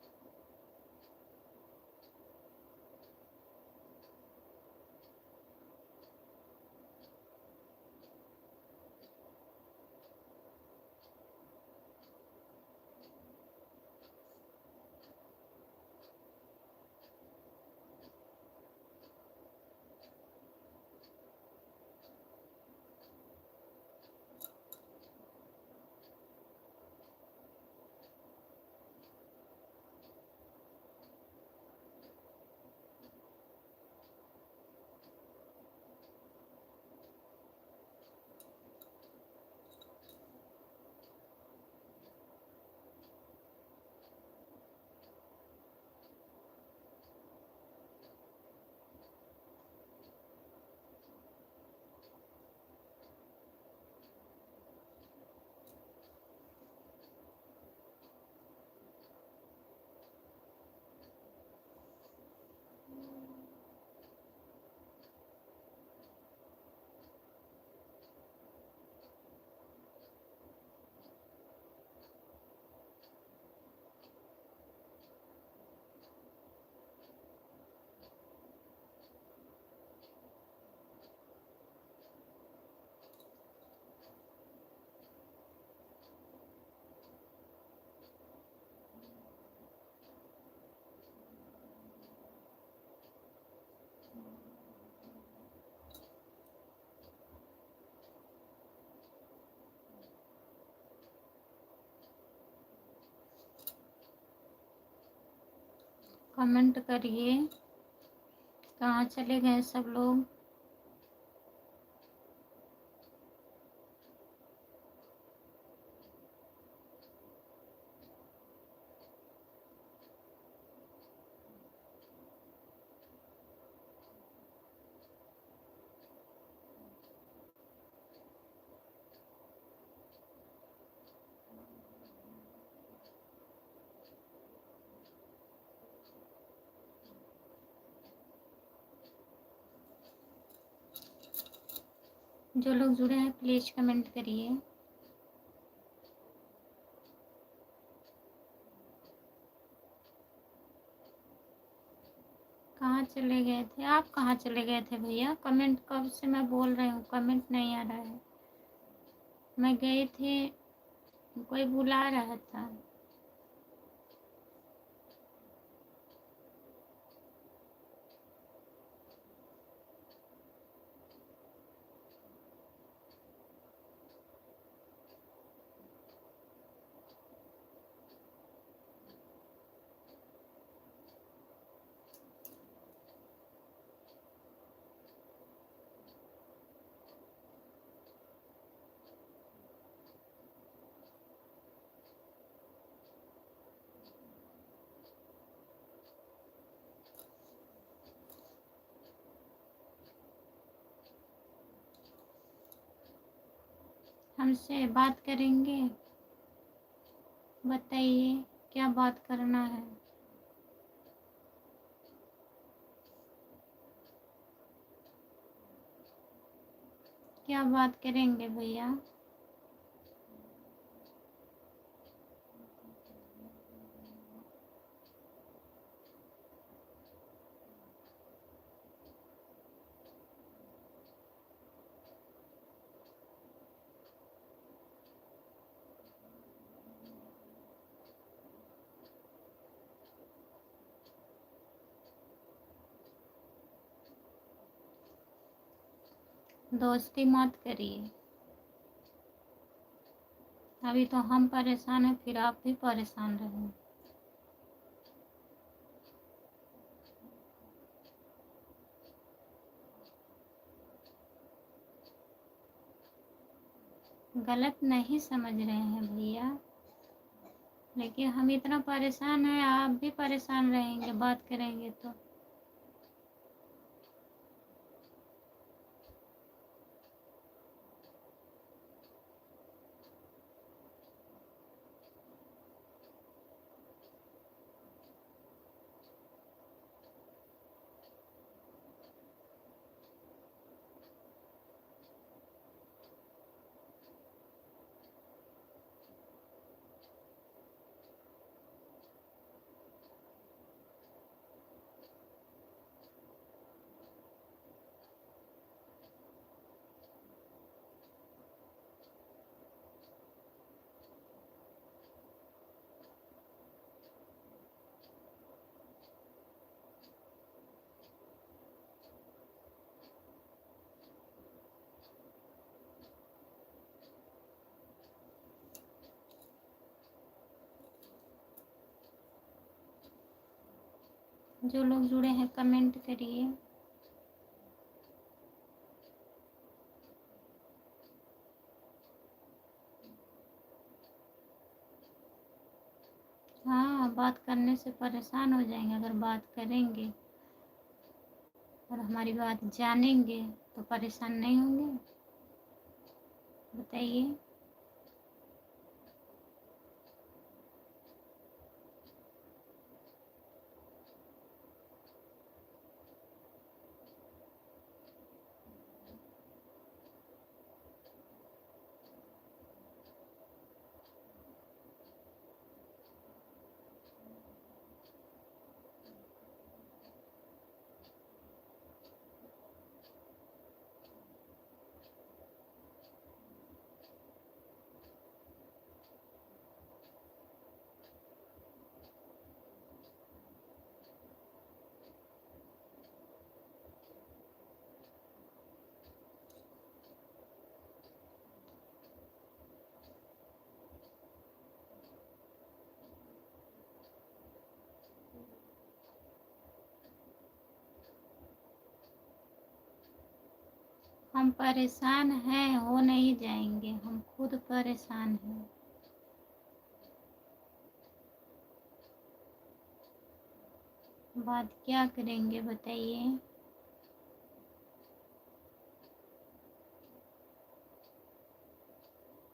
कमेंट करिए। कहाँ चले गए सब लोग? जो लोग जुड़े हैं प्लीज कमेंट करिए। कहाँ चले गए थे आप? कहाँ चले गए थे भैया? कमेंट कब से मैं बोल रही हूँ, कमेंट नहीं आ रहा है। मैं गई थी, कोई बुला रहा था। हमसे बात करेंगे? बताइए क्या बात करना है। क्या बात करेंगे भैया? दोस्ती मत करिए। अभी तो हम परेशान हैं, फिर आप भी परेशान रहें। गलत नहीं समझ रहे हैं भैया, लेकिन हम इतना परेशान हैं, आप भी परेशान रहेंगे बात करेंगे तो। जो लोग जुड़े हैं कमेंट करिए। हाँ, बात करने से परेशान हो जाएंगे। अगर बात करेंगे और हमारी बात जानेंगे तो परेशान नहीं होंगे। बताइए। हम परेशान हैं, हो नहीं जाएंगे, हम खुद परेशान हैं। बात क्या करेंगे बताइए।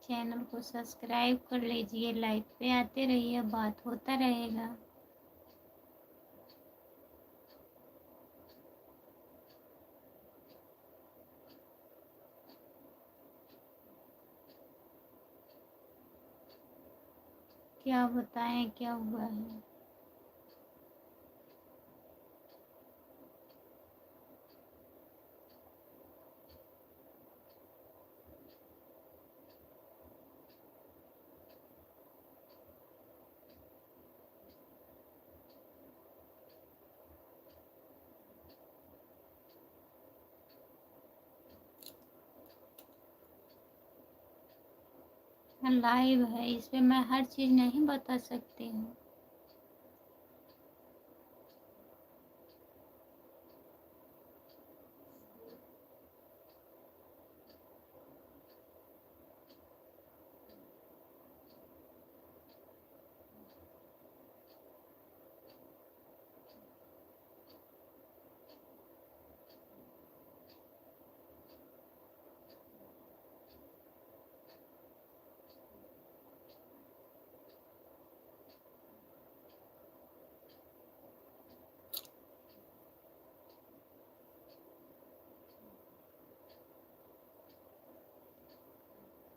चैनल को सब्सक्राइब कर लीजिए, लाइव पे आते रहिए, बात होता रहेगा। क्या बताएं क्या हुआ है। लाइव है, इस पे मैं हर चीज़ नहीं बता सकती हूँ।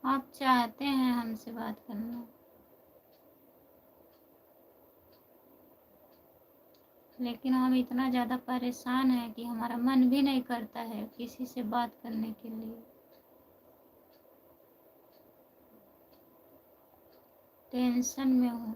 आप चाहते हैं हमसे बात करना, लेकिन हम इतना ज़्यादा परेशान हैं कि हमारा मन भी नहीं करता है किसी से बात करने के लिए। टेंशन में हूँ।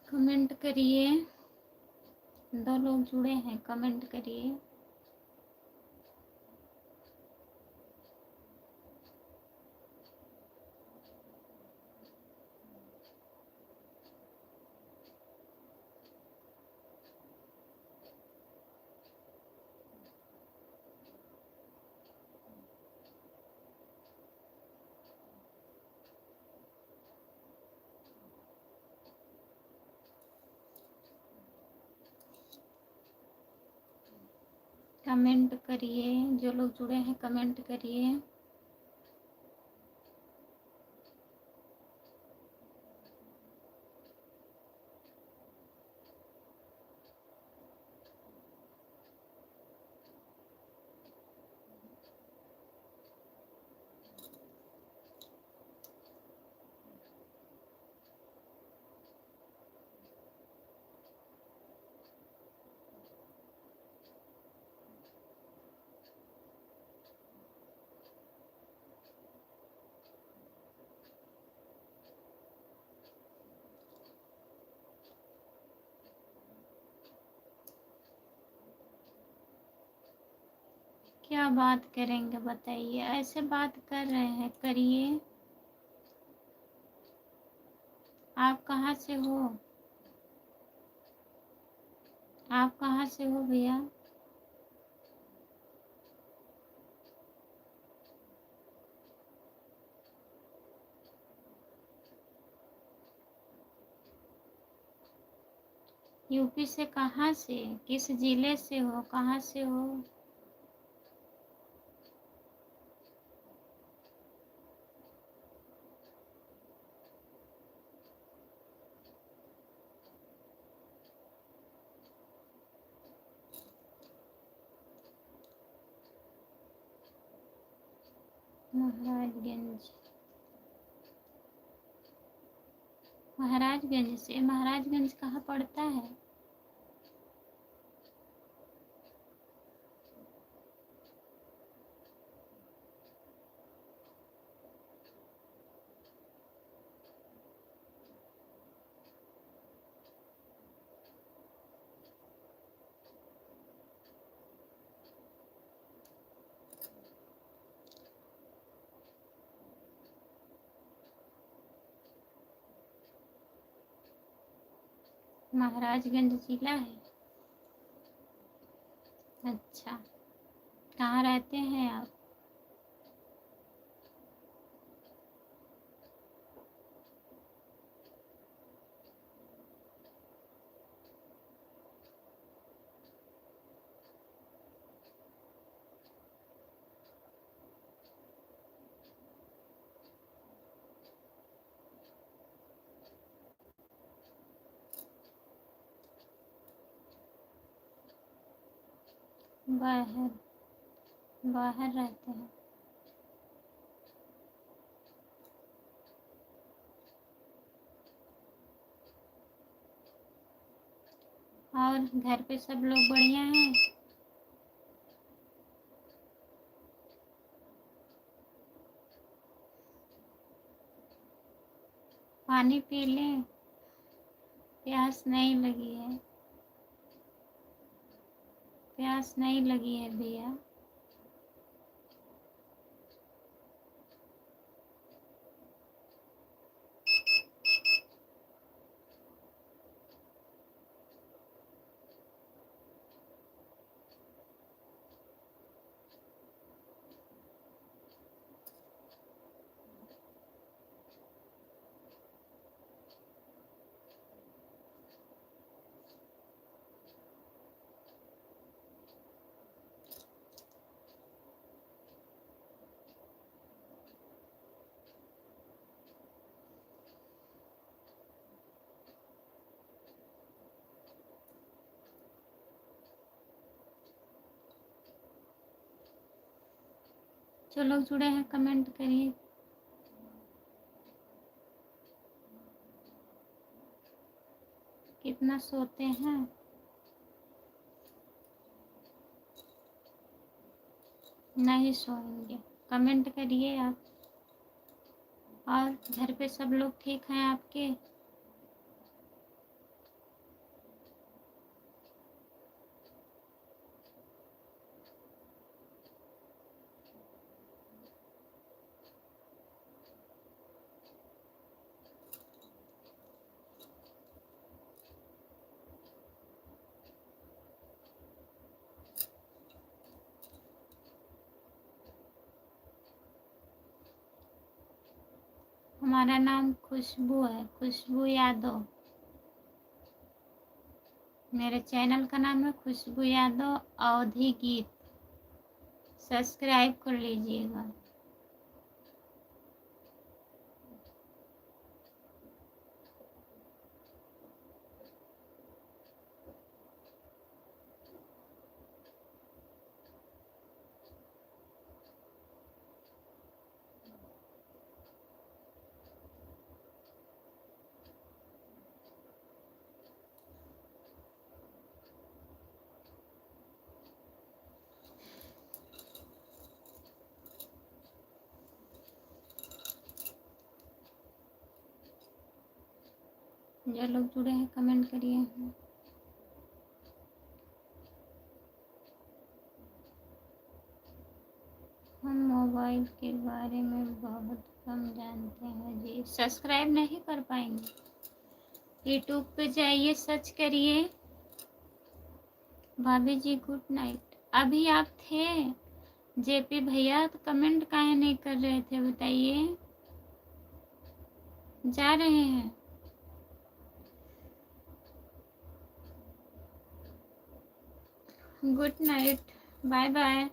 कमेंट करिए, 2 लोग जुड़े हैं, कमेंट करिए। कमेंट करिए, जो लोग जुड़े हैं कमेंट करिए। क्या बात करेंगे बताइए, ऐसे बात कर रहे हैं, करिए। आप कहाँ से हो? आप कहाँ से हो भैया? यूपी से कहाँ से? किस जिले से हो? कहाँ से हो? महाराजगंज। महाराजगंज से? महाराजगंज कहाँ पड़ता है? महाराजगंज जिला है। अच्छा, कहाँ रहते हैं आप? बाहर, बाहर रहते हैं। और घर पे सब लोग बढ़िया हैं? पानी पी लें, प्यास नहीं लगी है। प्यास नहीं लगी है भैया। जो लोग जुड़े हैं कमेंट करिए। कितना सोते हैं? नहीं सोएंगे, कमेंट करिए आप। और घर पे सब लोग ठीक हैं आपके? हमारा नाम खुशबू है, खुशबू यादव। मेरे चैनल का नाम है खुशबू यादव अवधी गीत। सब्सक्राइब कर लीजिएगा। जो लोग जुड़े हैं कमेंट करिए। हम मोबाइल के बारे में बहुत कम जानते हैं जी। सब्सक्राइब नहीं कर पाएंगे? यूट्यूब पे जाइए, सर्च करिए भाभी जी गुड नाइट। अभी आप थे जेपी भैया, तो कमेंट काहे नहीं कर रहे थे बताइए? जा रहे हैं? Good night, bye bye.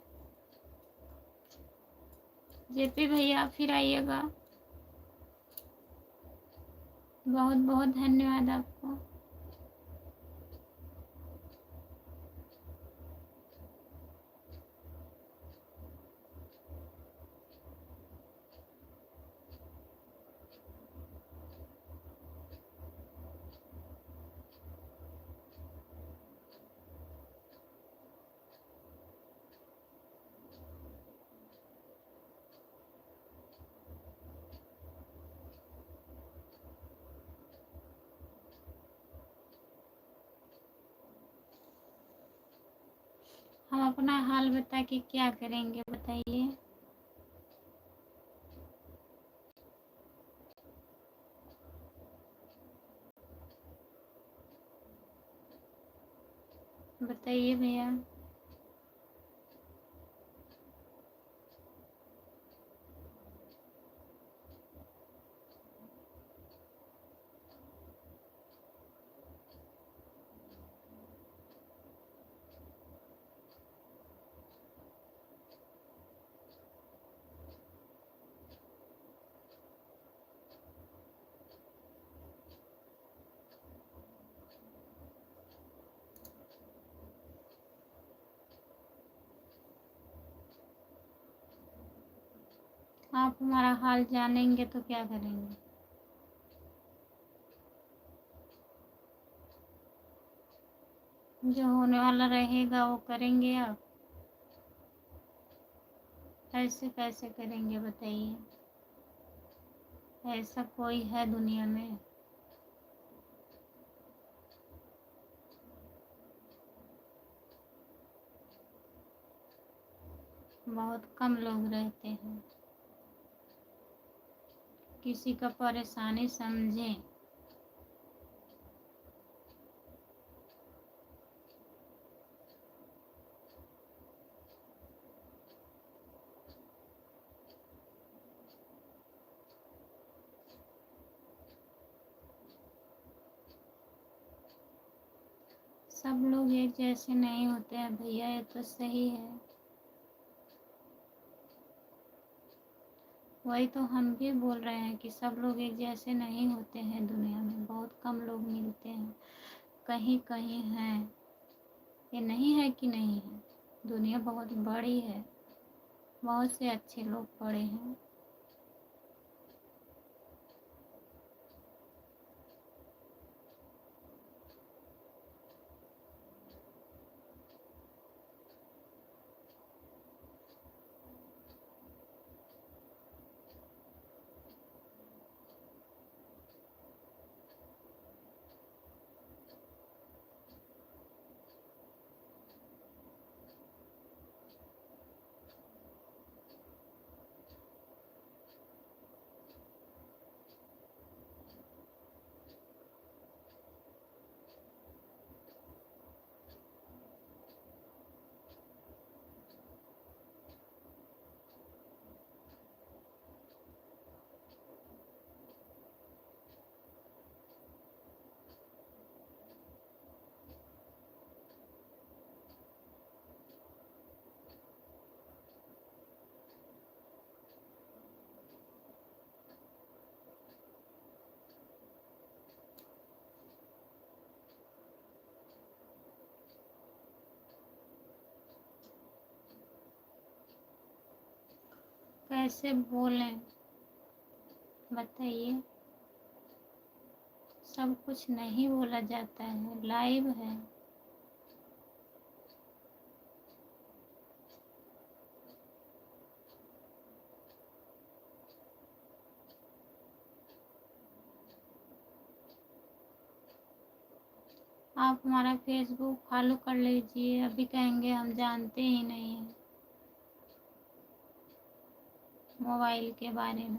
JP भैया फिर आइएगा। बहुत बहुत धन्यवाद आपको। हम अपना हाल बता के क्या करेंगे बताइए? बताइए भैया। आप हमारा हाल जानेंगे तो क्या करेंगे? जो होने वाला रहेगा वो करेंगे आप। ऐसे कैसे करेंगे बताइए? ऐसा कोई है दुनिया में? बहुत कम लोग रहते हैं। किसी का परेशानी समझें। सब लोग एक जैसे नहीं होते हैं भैया, ये तो सही है। वही तो हम भी बोल रहे हैं कि सब लोग एक जैसे नहीं होते हैं दुनिया में, बहुत कम लोग मिलते हैं, कहीं कहीं हैं। ये नहीं है कि नहीं है, दुनिया बहुत बड़ी है, बहुत से अच्छे लोग पड़े हैं। कैसे बोलें बताइए? सब कुछ नहीं बोला जाता है, लाइव है। आप हमारा फेसबुक फॉलो कर लीजिए, अभी कहेंगे हम जानते ही नहीं हैं मोबाइल के बारे में।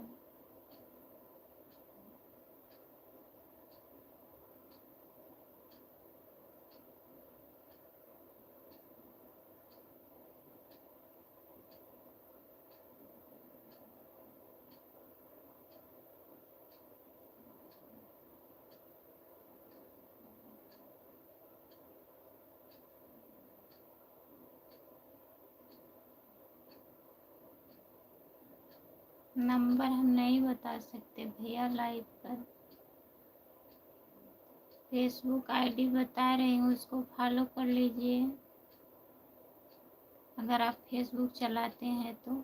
नंबर हम नहीं बता सकते भैया लाइव पर। फेसबुक आईडी बता रही हूँ, उसको फॉलो कर लीजिए अगर आप फेसबुक चलाते हैं तो।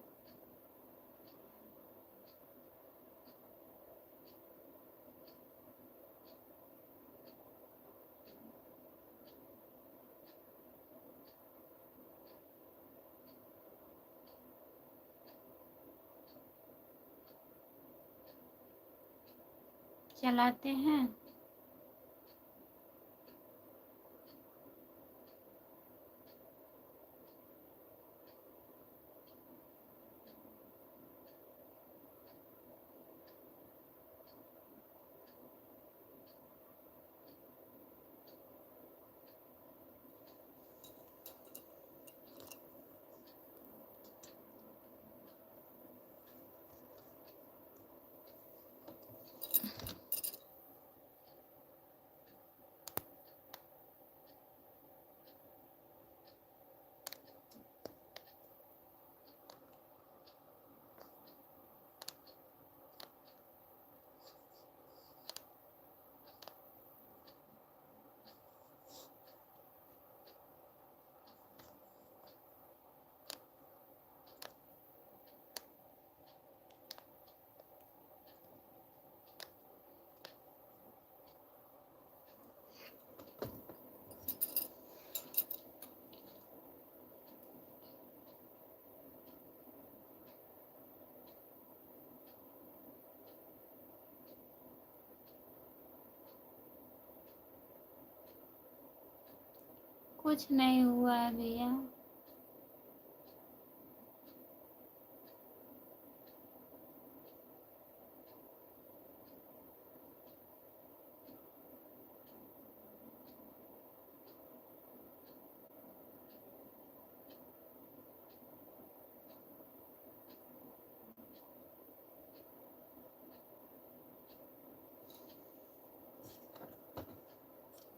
चलाते हैं। कुछ नहीं हुआ है भैया।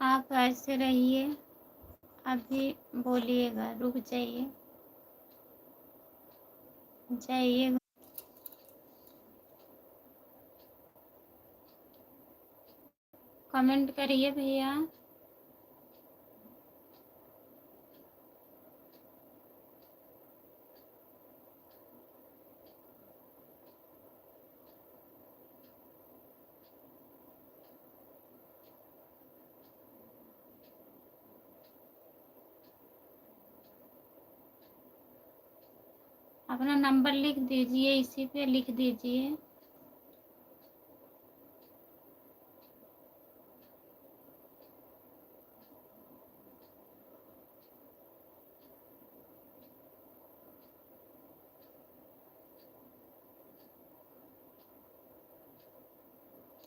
आप ऐसे रहिए, अभी बोलिएगा, रुक जाइए जाइएगा। कमेंट करिए भैया। अपना नंबर लिख दीजिए, इसी पे लिख दीजिए।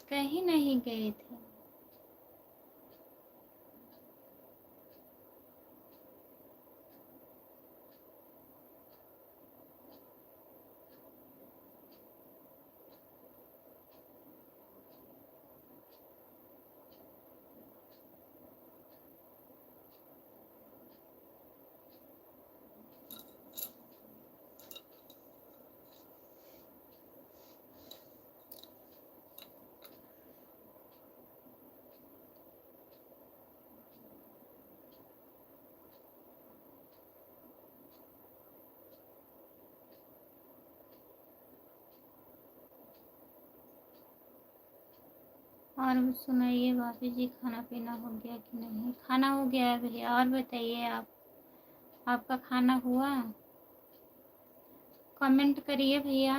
कहीं नहीं गए थे। और सुनाइए भाभी जी, खाना पीना हो गया कि नहीं? खाना हो गया है भैया। और बताइए आप, आपका खाना हुआ? कमेंट करिए भैया।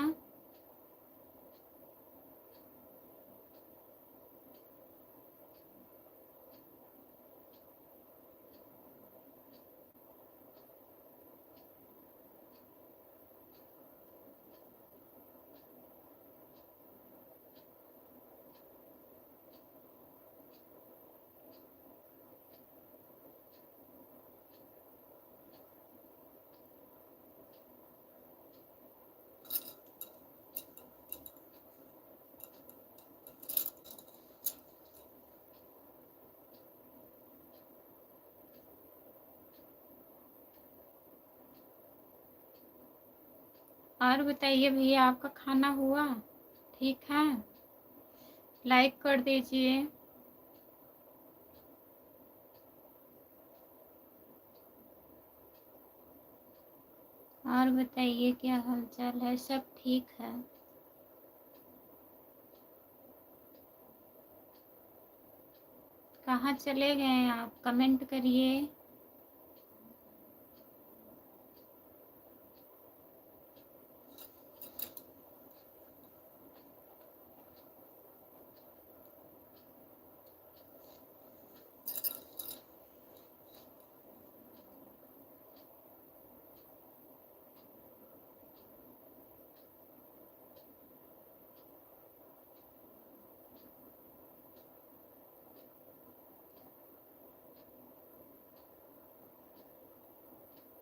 और बताइए भैया, आपका खाना हुआ? ठीक है, लाइक कर दीजिए। और बताइए क्या हालचाल है? सब ठीक है? कहाँ चले गए आप? कमेंट करिए।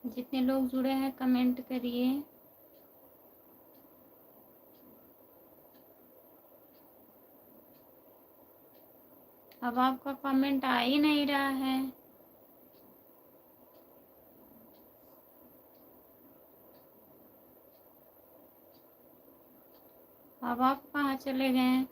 जितने लोग जुड़े हैं कमेंट करिए। अब आपका कमेंट आ ही नहीं रहा है। अब आप कहाँ चले गए?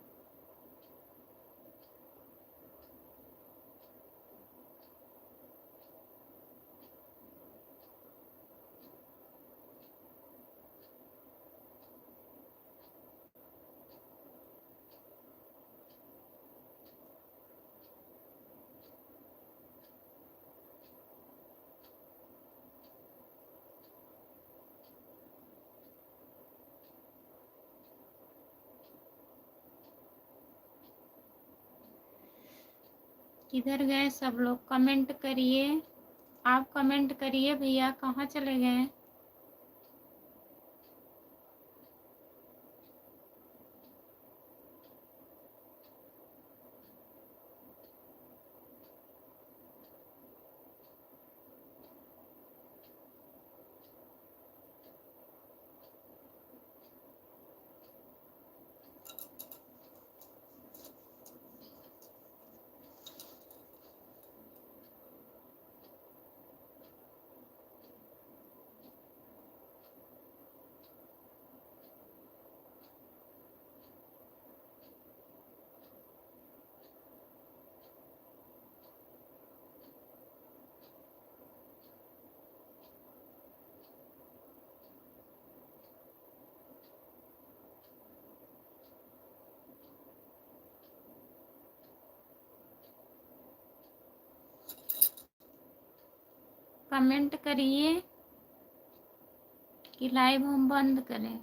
किधर गए सब लोग? कमेंट करिए। आप कमेंट करिए भैया, कहाँ चले गए? कमेंट करिए कि लाइव हम बंद करें।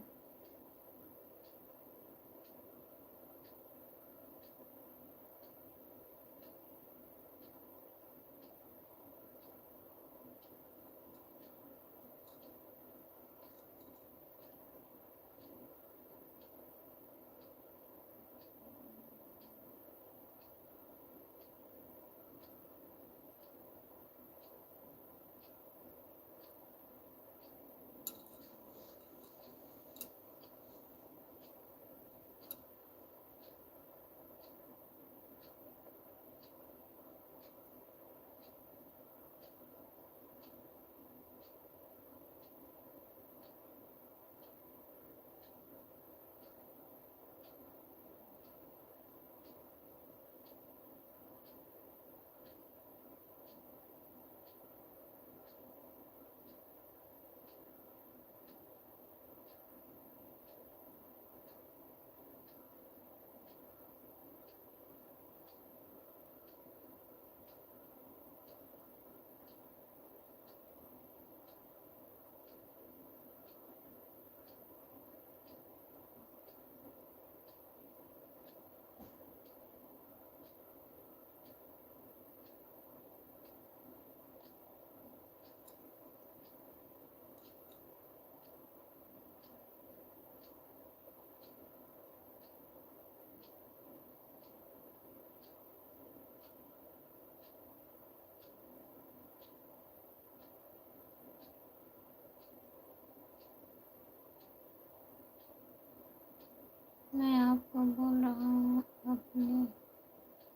मैं आपको बोल रहा हूँ अपने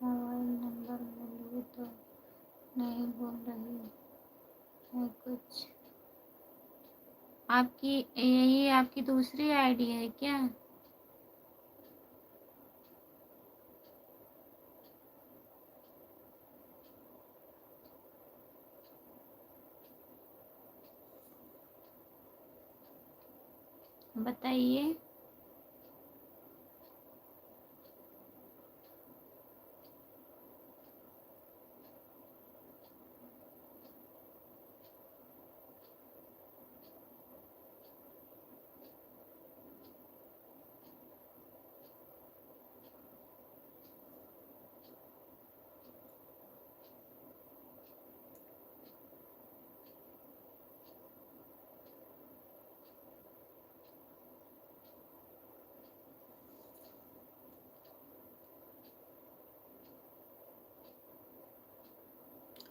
मोबाइल नंबर बोलिए तो नहीं बोल रही है कुछ। आपकी यही आपकी दूसरी आईडी है क्या? बताइए।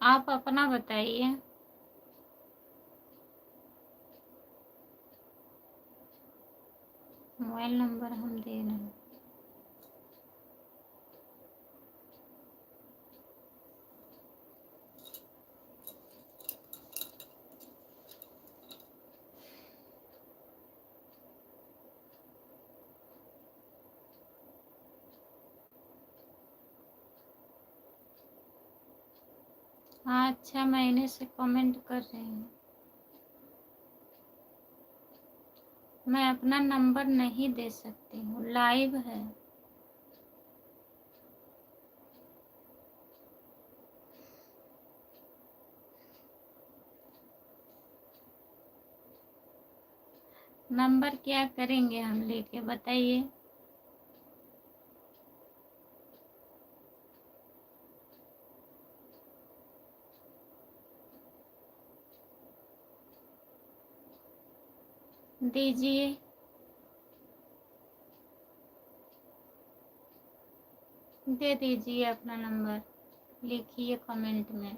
आप अपना बताइए। मोबाइल नंबर हम दे रहे हैं। हाँ, 6 महीने से कमेंट कर रहे हैं। मैं अपना नंबर नहीं दे सकती हूँ, लाइव है। नंबर क्या करेंगे हम लेके, बताइए। दीजिए। दे दीजिए अपना नंबर, लिखिए कमेंट में।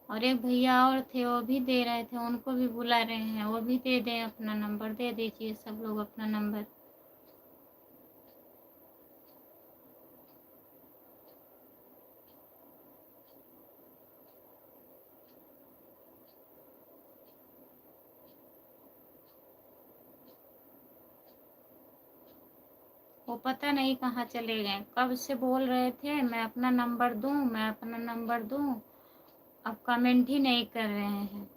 और एक भैया और थे, वो भी दे रहे थे, उनको भी बुला रहे हैं, वो भी दे दें अपना नंबर। दे दीजिए सब लोग अपना नंबर। वो पता नहीं कहाँ चले गए, कब से बोल रहे थे मैं अपना नंबर दूं, मैं अपना नंबर दूं। अब कमेंट ही नहीं कर रहे हैं।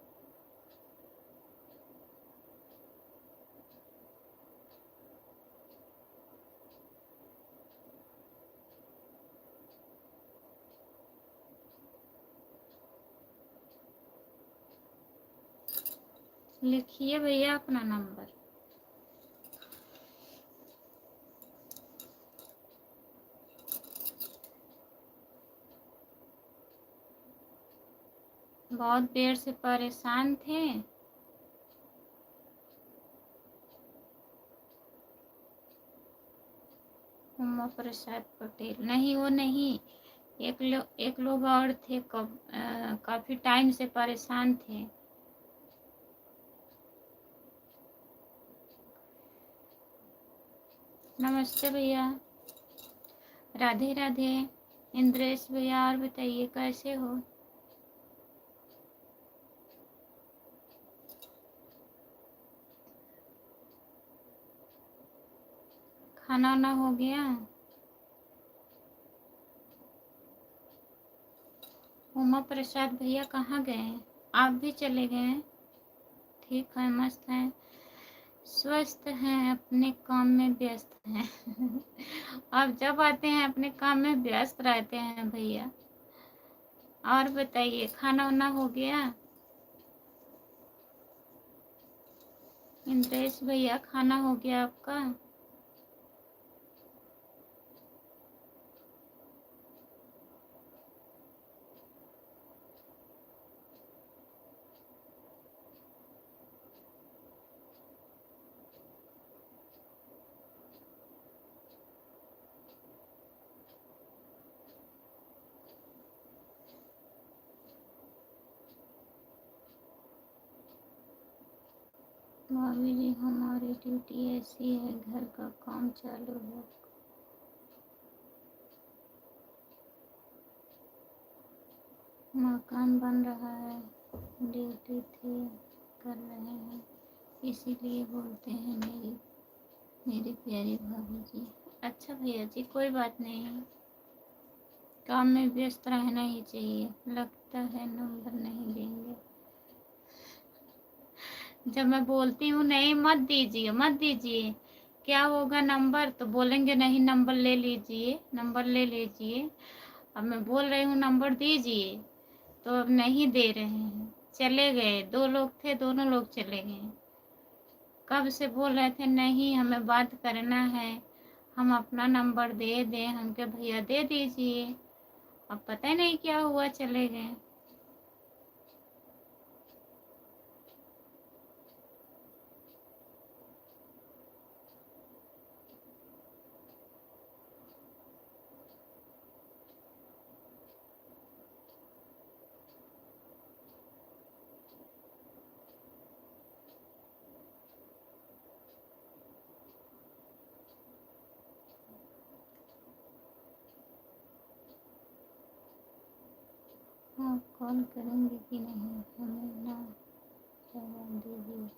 लिखिए भैया अपना नंबर। बहुत देर से परेशान थे। उमा प्रसाद पटेल नहीं, वो नहीं। एक लोग और थे, काफी टाइम से परेशान थे। नमस्ते भैया। राधे राधे। इंद्रेश भैया, और बताइए कैसे हो? खाना वाना हो गया? उमा प्रसाद भैया कहाँ गए? आप भी चले गए? ठीक है, मस्त है, स्वस्थ हैं, अपने काम में व्यस्त हैं। अब जब आते हैं अपने काम में व्यस्त रहते हैं भैया। और बताइए, खाना वाना हो गया? इंद्रेश भैया, खाना हो गया आपका? भाभी जी, हमारी ड्यूटी ऐसी है, घर का काम चालू है। मकान बन रहा है, ड्यूटी थी, कर रहे हैं, इसीलिए बोलते हैं मेरी प्यारी भाभी जी। अच्छा भैया जी, कोई बात नहीं, काम में व्यस्त रहना ही चाहिए। लगता है नंबर नहीं देंगे। जब मैं बोलती हूँ नहीं मत दीजिए मत दीजिए, क्या होगा, नंबर तो बोलेंगे नहीं, नंबर ले लीजिए, नंबर ले लीजिए। अब मैं बोल रही हूँ नंबर दीजिए, तो अब नहीं दे रहे हैं, चले गए। 2 लोग थे, दोनों लोग चले गए। कब से बोल रहे थे नहीं हमें बात करना है, हम अपना नंबर दे दें। हम के भैया दे दीजिए। अब पता ही नहीं क्या हुआ, चले गए। आप कॉल करेंगे कि नहीं, हमें ना जवाब दीजिए।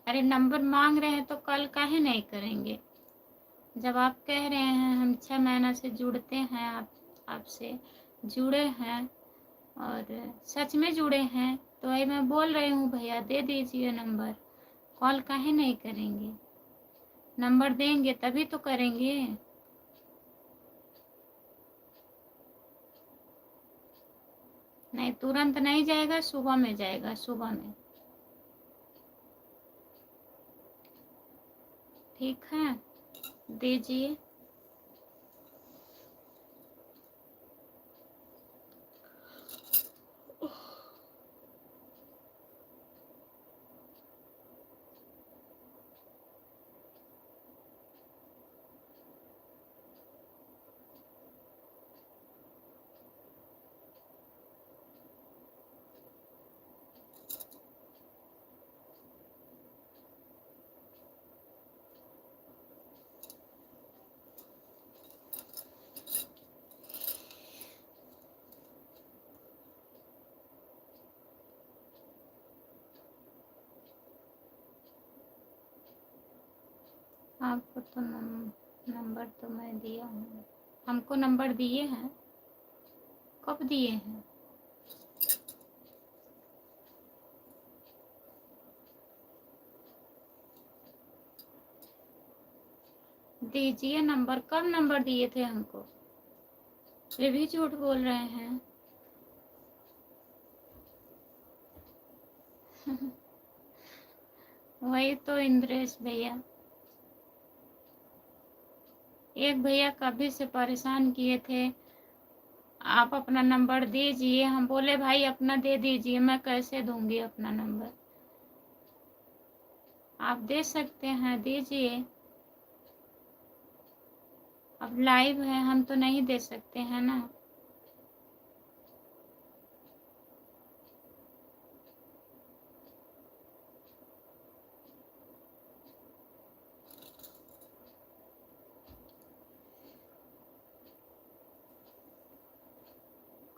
अरे नंबर मांग रहे हैं तो कल काहे नहीं करेंगे? जब आप कह रहे हैं हम 6 महीना से जुड़ते हैं, आपसे जुड़े हैं और सच में जुड़े हैं, तो वही मैं बोल रही हूँ भैया दे दीजिए नंबर। कॉल काहे नहीं करेंगे? नंबर देंगे तभी तो करेंगे। नहीं, तुरंत नहीं जाएगा, सुबह में जाएगा, सुबह में। ठीक है, दीजिए। आपको तो नंबर तो मैं दिया हूँ। हमको नंबर दिए हैं। कब दिए हैं? दीजिए नंबर। कब नंबर दिए थे हमको? ये भी झूठ बोल रहे हैं। वही तो इंद्रेश भैया, एक भैया कभी से परेशान किए थे, आप अपना नंबर दीजिए। हम बोले भाई अपना दे दीजिए। मैं कैसे दूंगी अपना नंबर? आप दे सकते हैं, दीजिए। अब लाइव है, हम तो नहीं दे सकते हैं ना।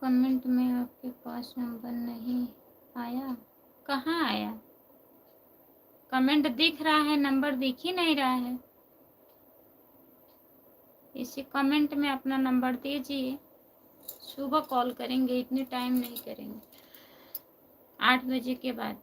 कमेंट में आपके पास नंबर नहीं आया? कहाँ आया? कमेंट दिख रहा है, नंबर दिख ही नहीं रहा है। इसी कमेंट में अपना नंबर दीजिए। सुबह कॉल करेंगे, इतनी टाइम नहीं करेंगे, 8 बजे के बाद।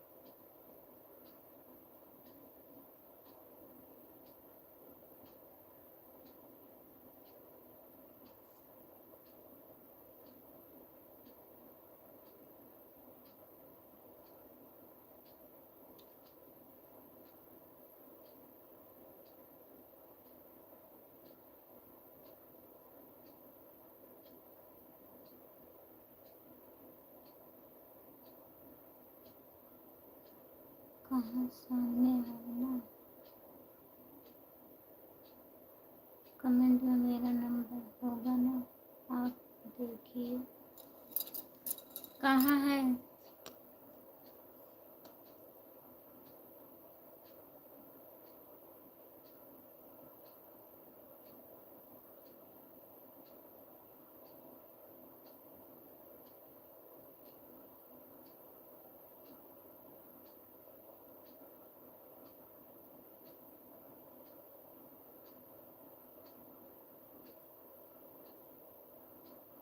कहाँ सामने है ना? कमेंट में मेरा नंबर होगा ना, आप देखिए। कहाँ है?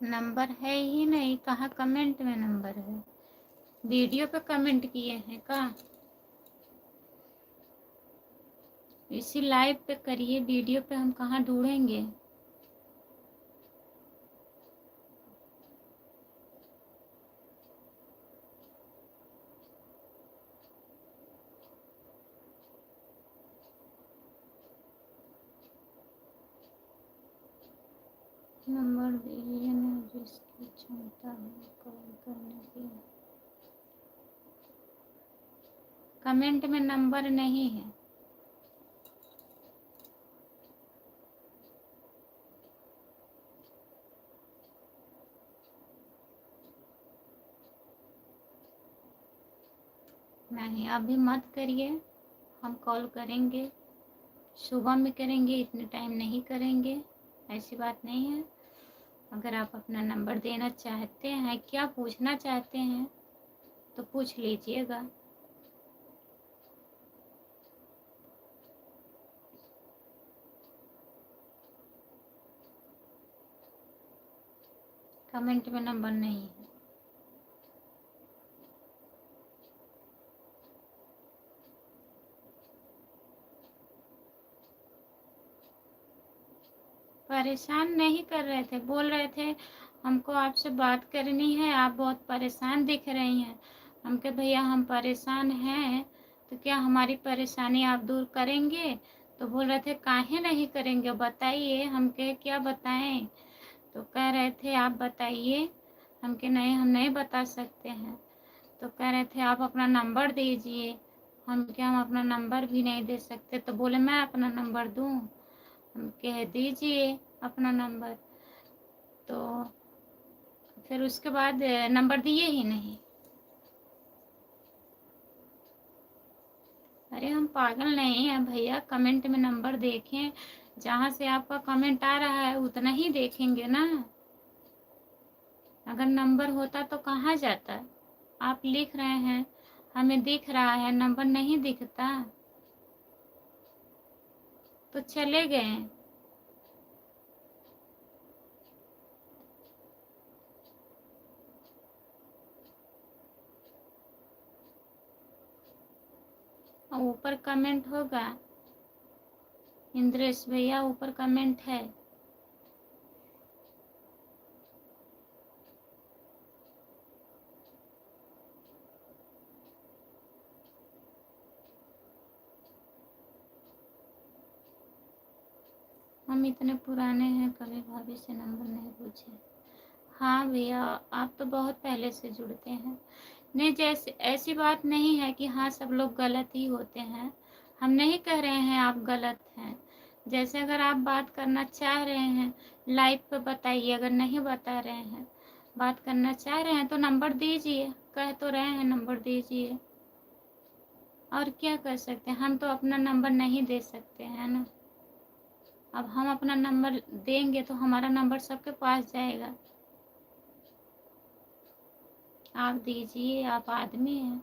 नंबर है ही नहीं। कहाँ कमेंट में नंबर है? वीडियो पे कमेंट किए हैं का? इसी लाइव पे करिए, वीडियो पे हम कहाँ ढूंढेंगे? नंबर दीजिए ना जिसकी क्षमता है कॉल करने की। कमेंट में नंबर नहीं है। नहीं, अभी मत करिए। हम कॉल करेंगे, सुबह में करेंगे, इतने टाइम नहीं करेंगे। ऐसी बात नहीं है। अगर आप अपना नंबर देना चाहते हैं, क्या पूछना चाहते हैं तो पूछ लीजिएगा। कमेंट में नंबर नहीं है। परेशान नहीं कर रहे थे, बोल रहे थे हमको आपसे बात करनी है, आप बहुत परेशान दिख रही हैं। हम कहे भैया हम परेशान हैं तो क्या हमारी परेशानी आप दूर करेंगे? तो बोल रहे थे काहे नहीं करेंगे, बताइए। हम कहे क्या बताएं? तो कह रहे थे आप बताइए। हम कहे नहीं, हम नहीं बता सकते हैं। तो कह रहे थे आप अपना नंबर दीजिए। हम क्या, हम अपना नंबर भी नहीं दे सकते। तो बोले मैं अपना नंबर दूं? हम कह दीजिए अपना नंबर। तो फिर उसके बाद नंबर दिए ही नहीं। अरे हम पागल नहीं हैं भैया, कमेंट में नंबर देखें। जहाँ से आपका कमेंट आ रहा है उतना ही देखेंगे ना। अगर नंबर होता तो कहाँ जाता? आप लिख रहे हैं, हमें दिख रहा है, नंबर नहीं दिखता तो चले गए। और ऊपर कमेंट होगा, इंद्रेश भैया ऊपर कमेंट है। हम इतने पुराने हैं, कभी भाभी से नंबर नहीं पूछे। हाँ भैया, आप तो बहुत पहले से जुड़ते हैं। नहीं, जैसे ऐसी बात नहीं है कि हाँ सब लोग गलत ही होते हैं। हम नहीं कह रहे हैं आप गलत हैं। जैसे अगर आप बात करना चाह रहे हैं लाइव पे बताइए, अगर नहीं बता रहे हैं, बात करना चाह रहे हैं तो नंबर दीजिए। कह तो रहे हैं नंबर दीजिए, और क्या कर सकते हैं। हम तो अपना नंबर नहीं दे सकते हैं ना। अब हम अपना नंबर देंगे तो हमारा नंबर सबके पास जाएगा। आप दीजिए, आप आदमी हैं।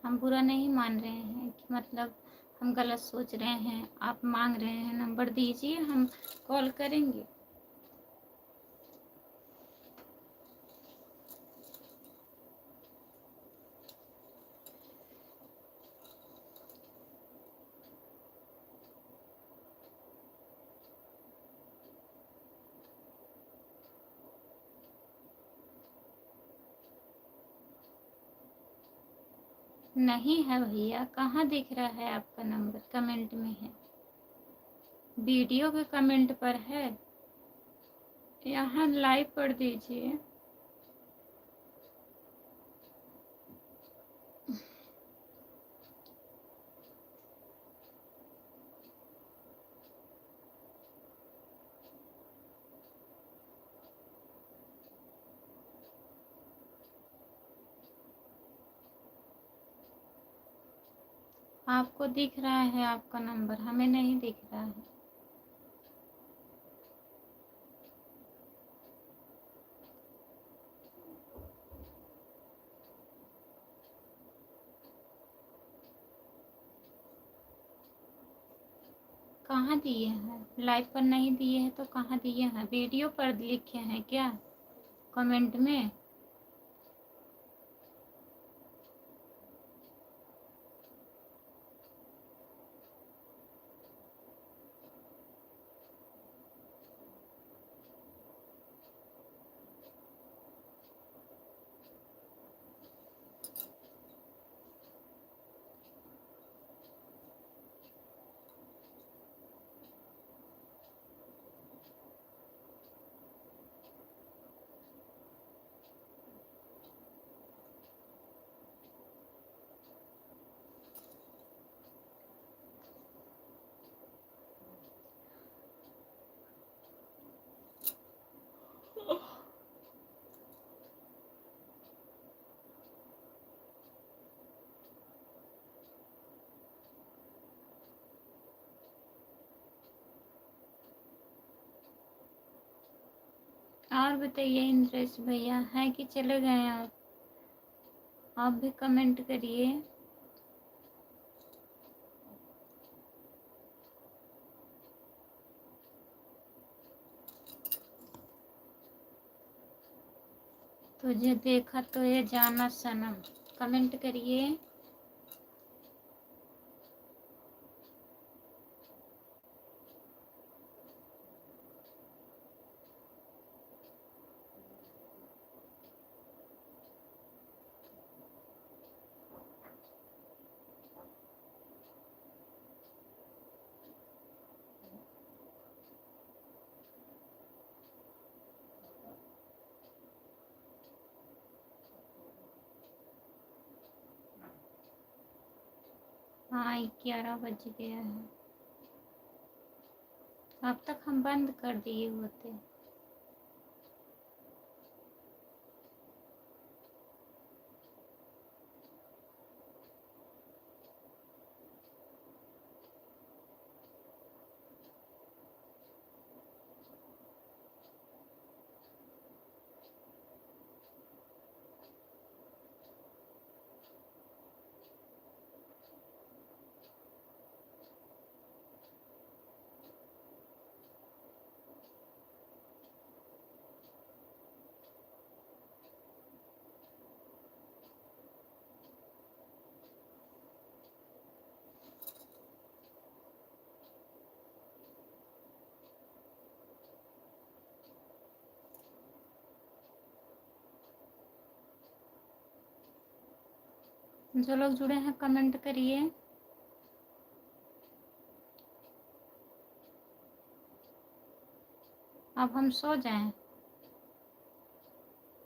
हम बुरा नहीं मान रहे हैं कि मतलब हम गलत सोच रहे हैं। आप मांग रहे हैं नंबर दीजिए, हम कॉल करेंगे। नहीं है भैया, कहाँ दिख रहा है आपका नंबर? कमेंट में है, वीडियो के कमेंट पर है। यहाँ लाइव पढ़ दीजिए। आपको दिख रहा है आपका नंबर, हमें नहीं दिख रहा है। कहाँ दिए हैं? लाइव पर नहीं दिए हैं तो कहाँ दिए हैं? वीडियो पर लिखे हैं क्या कमेंट में? और बताइए इंद्रेश भैया, हैं कि चले गए आप भी कमेंट करिए। तुझे देखा तो ये जाना सनम, कमेंट करिए। हाँ 11 बज गया है, अब तक हम बंद कर दिए होते। जो लोग जुड़े हैं कमेंट करिए। अब हम सो जाएं।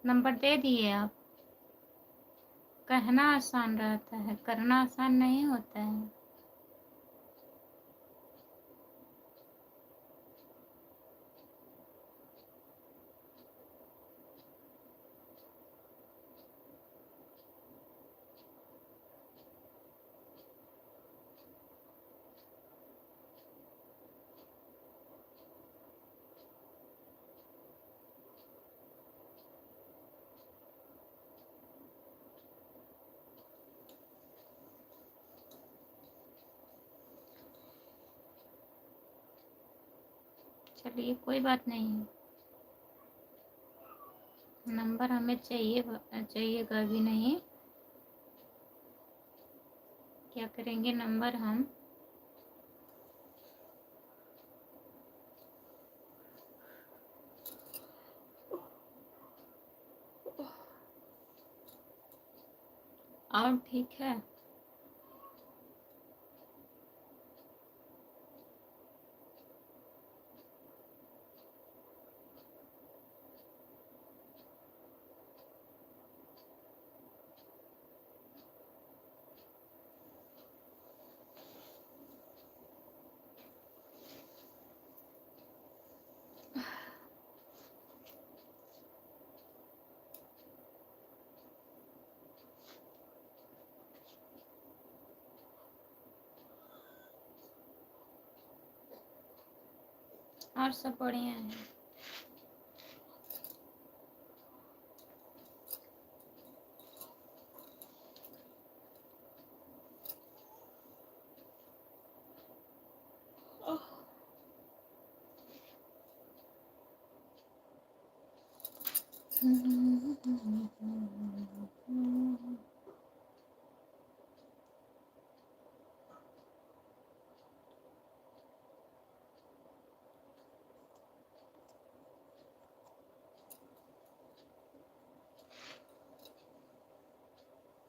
नंबर दे दिए आप। कहना आसान रहता है, करना आसान नहीं होता है। चलिए कोई बात नहीं, नंबर हमें चाहिएगा भी नहीं। क्या करेंगे नंबर हम? और ठीक है। और सब बढ़िया है।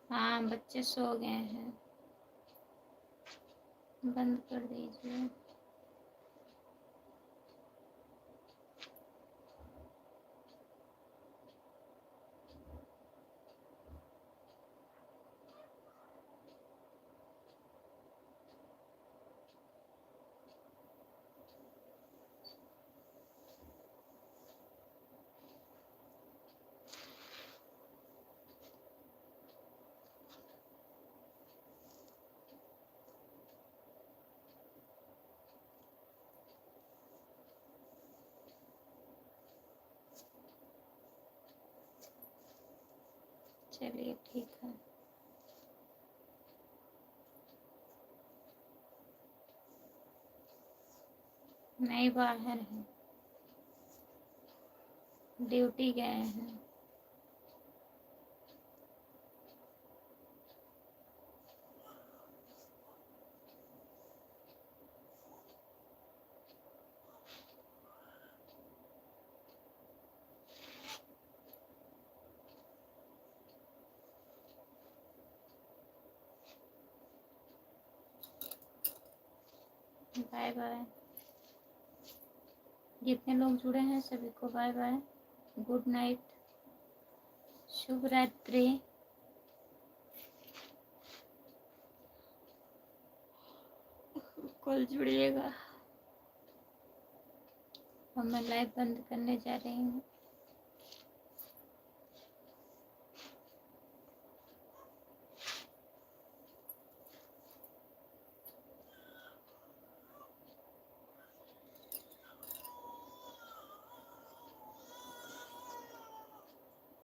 हाँ बच्चे सो गए हैं, बंद कर दीजिए। चलिए ठीक है। नहीं, बाहर है, ड्यूटी गए हैं। Bye bye. जितने लोग जुड़े हैं सभी को बाय बाय, गुड नाइट, शुभ रात्रि। कल जुड़िएगा। अब मैं लाइव बंद करने जा रही हूँ।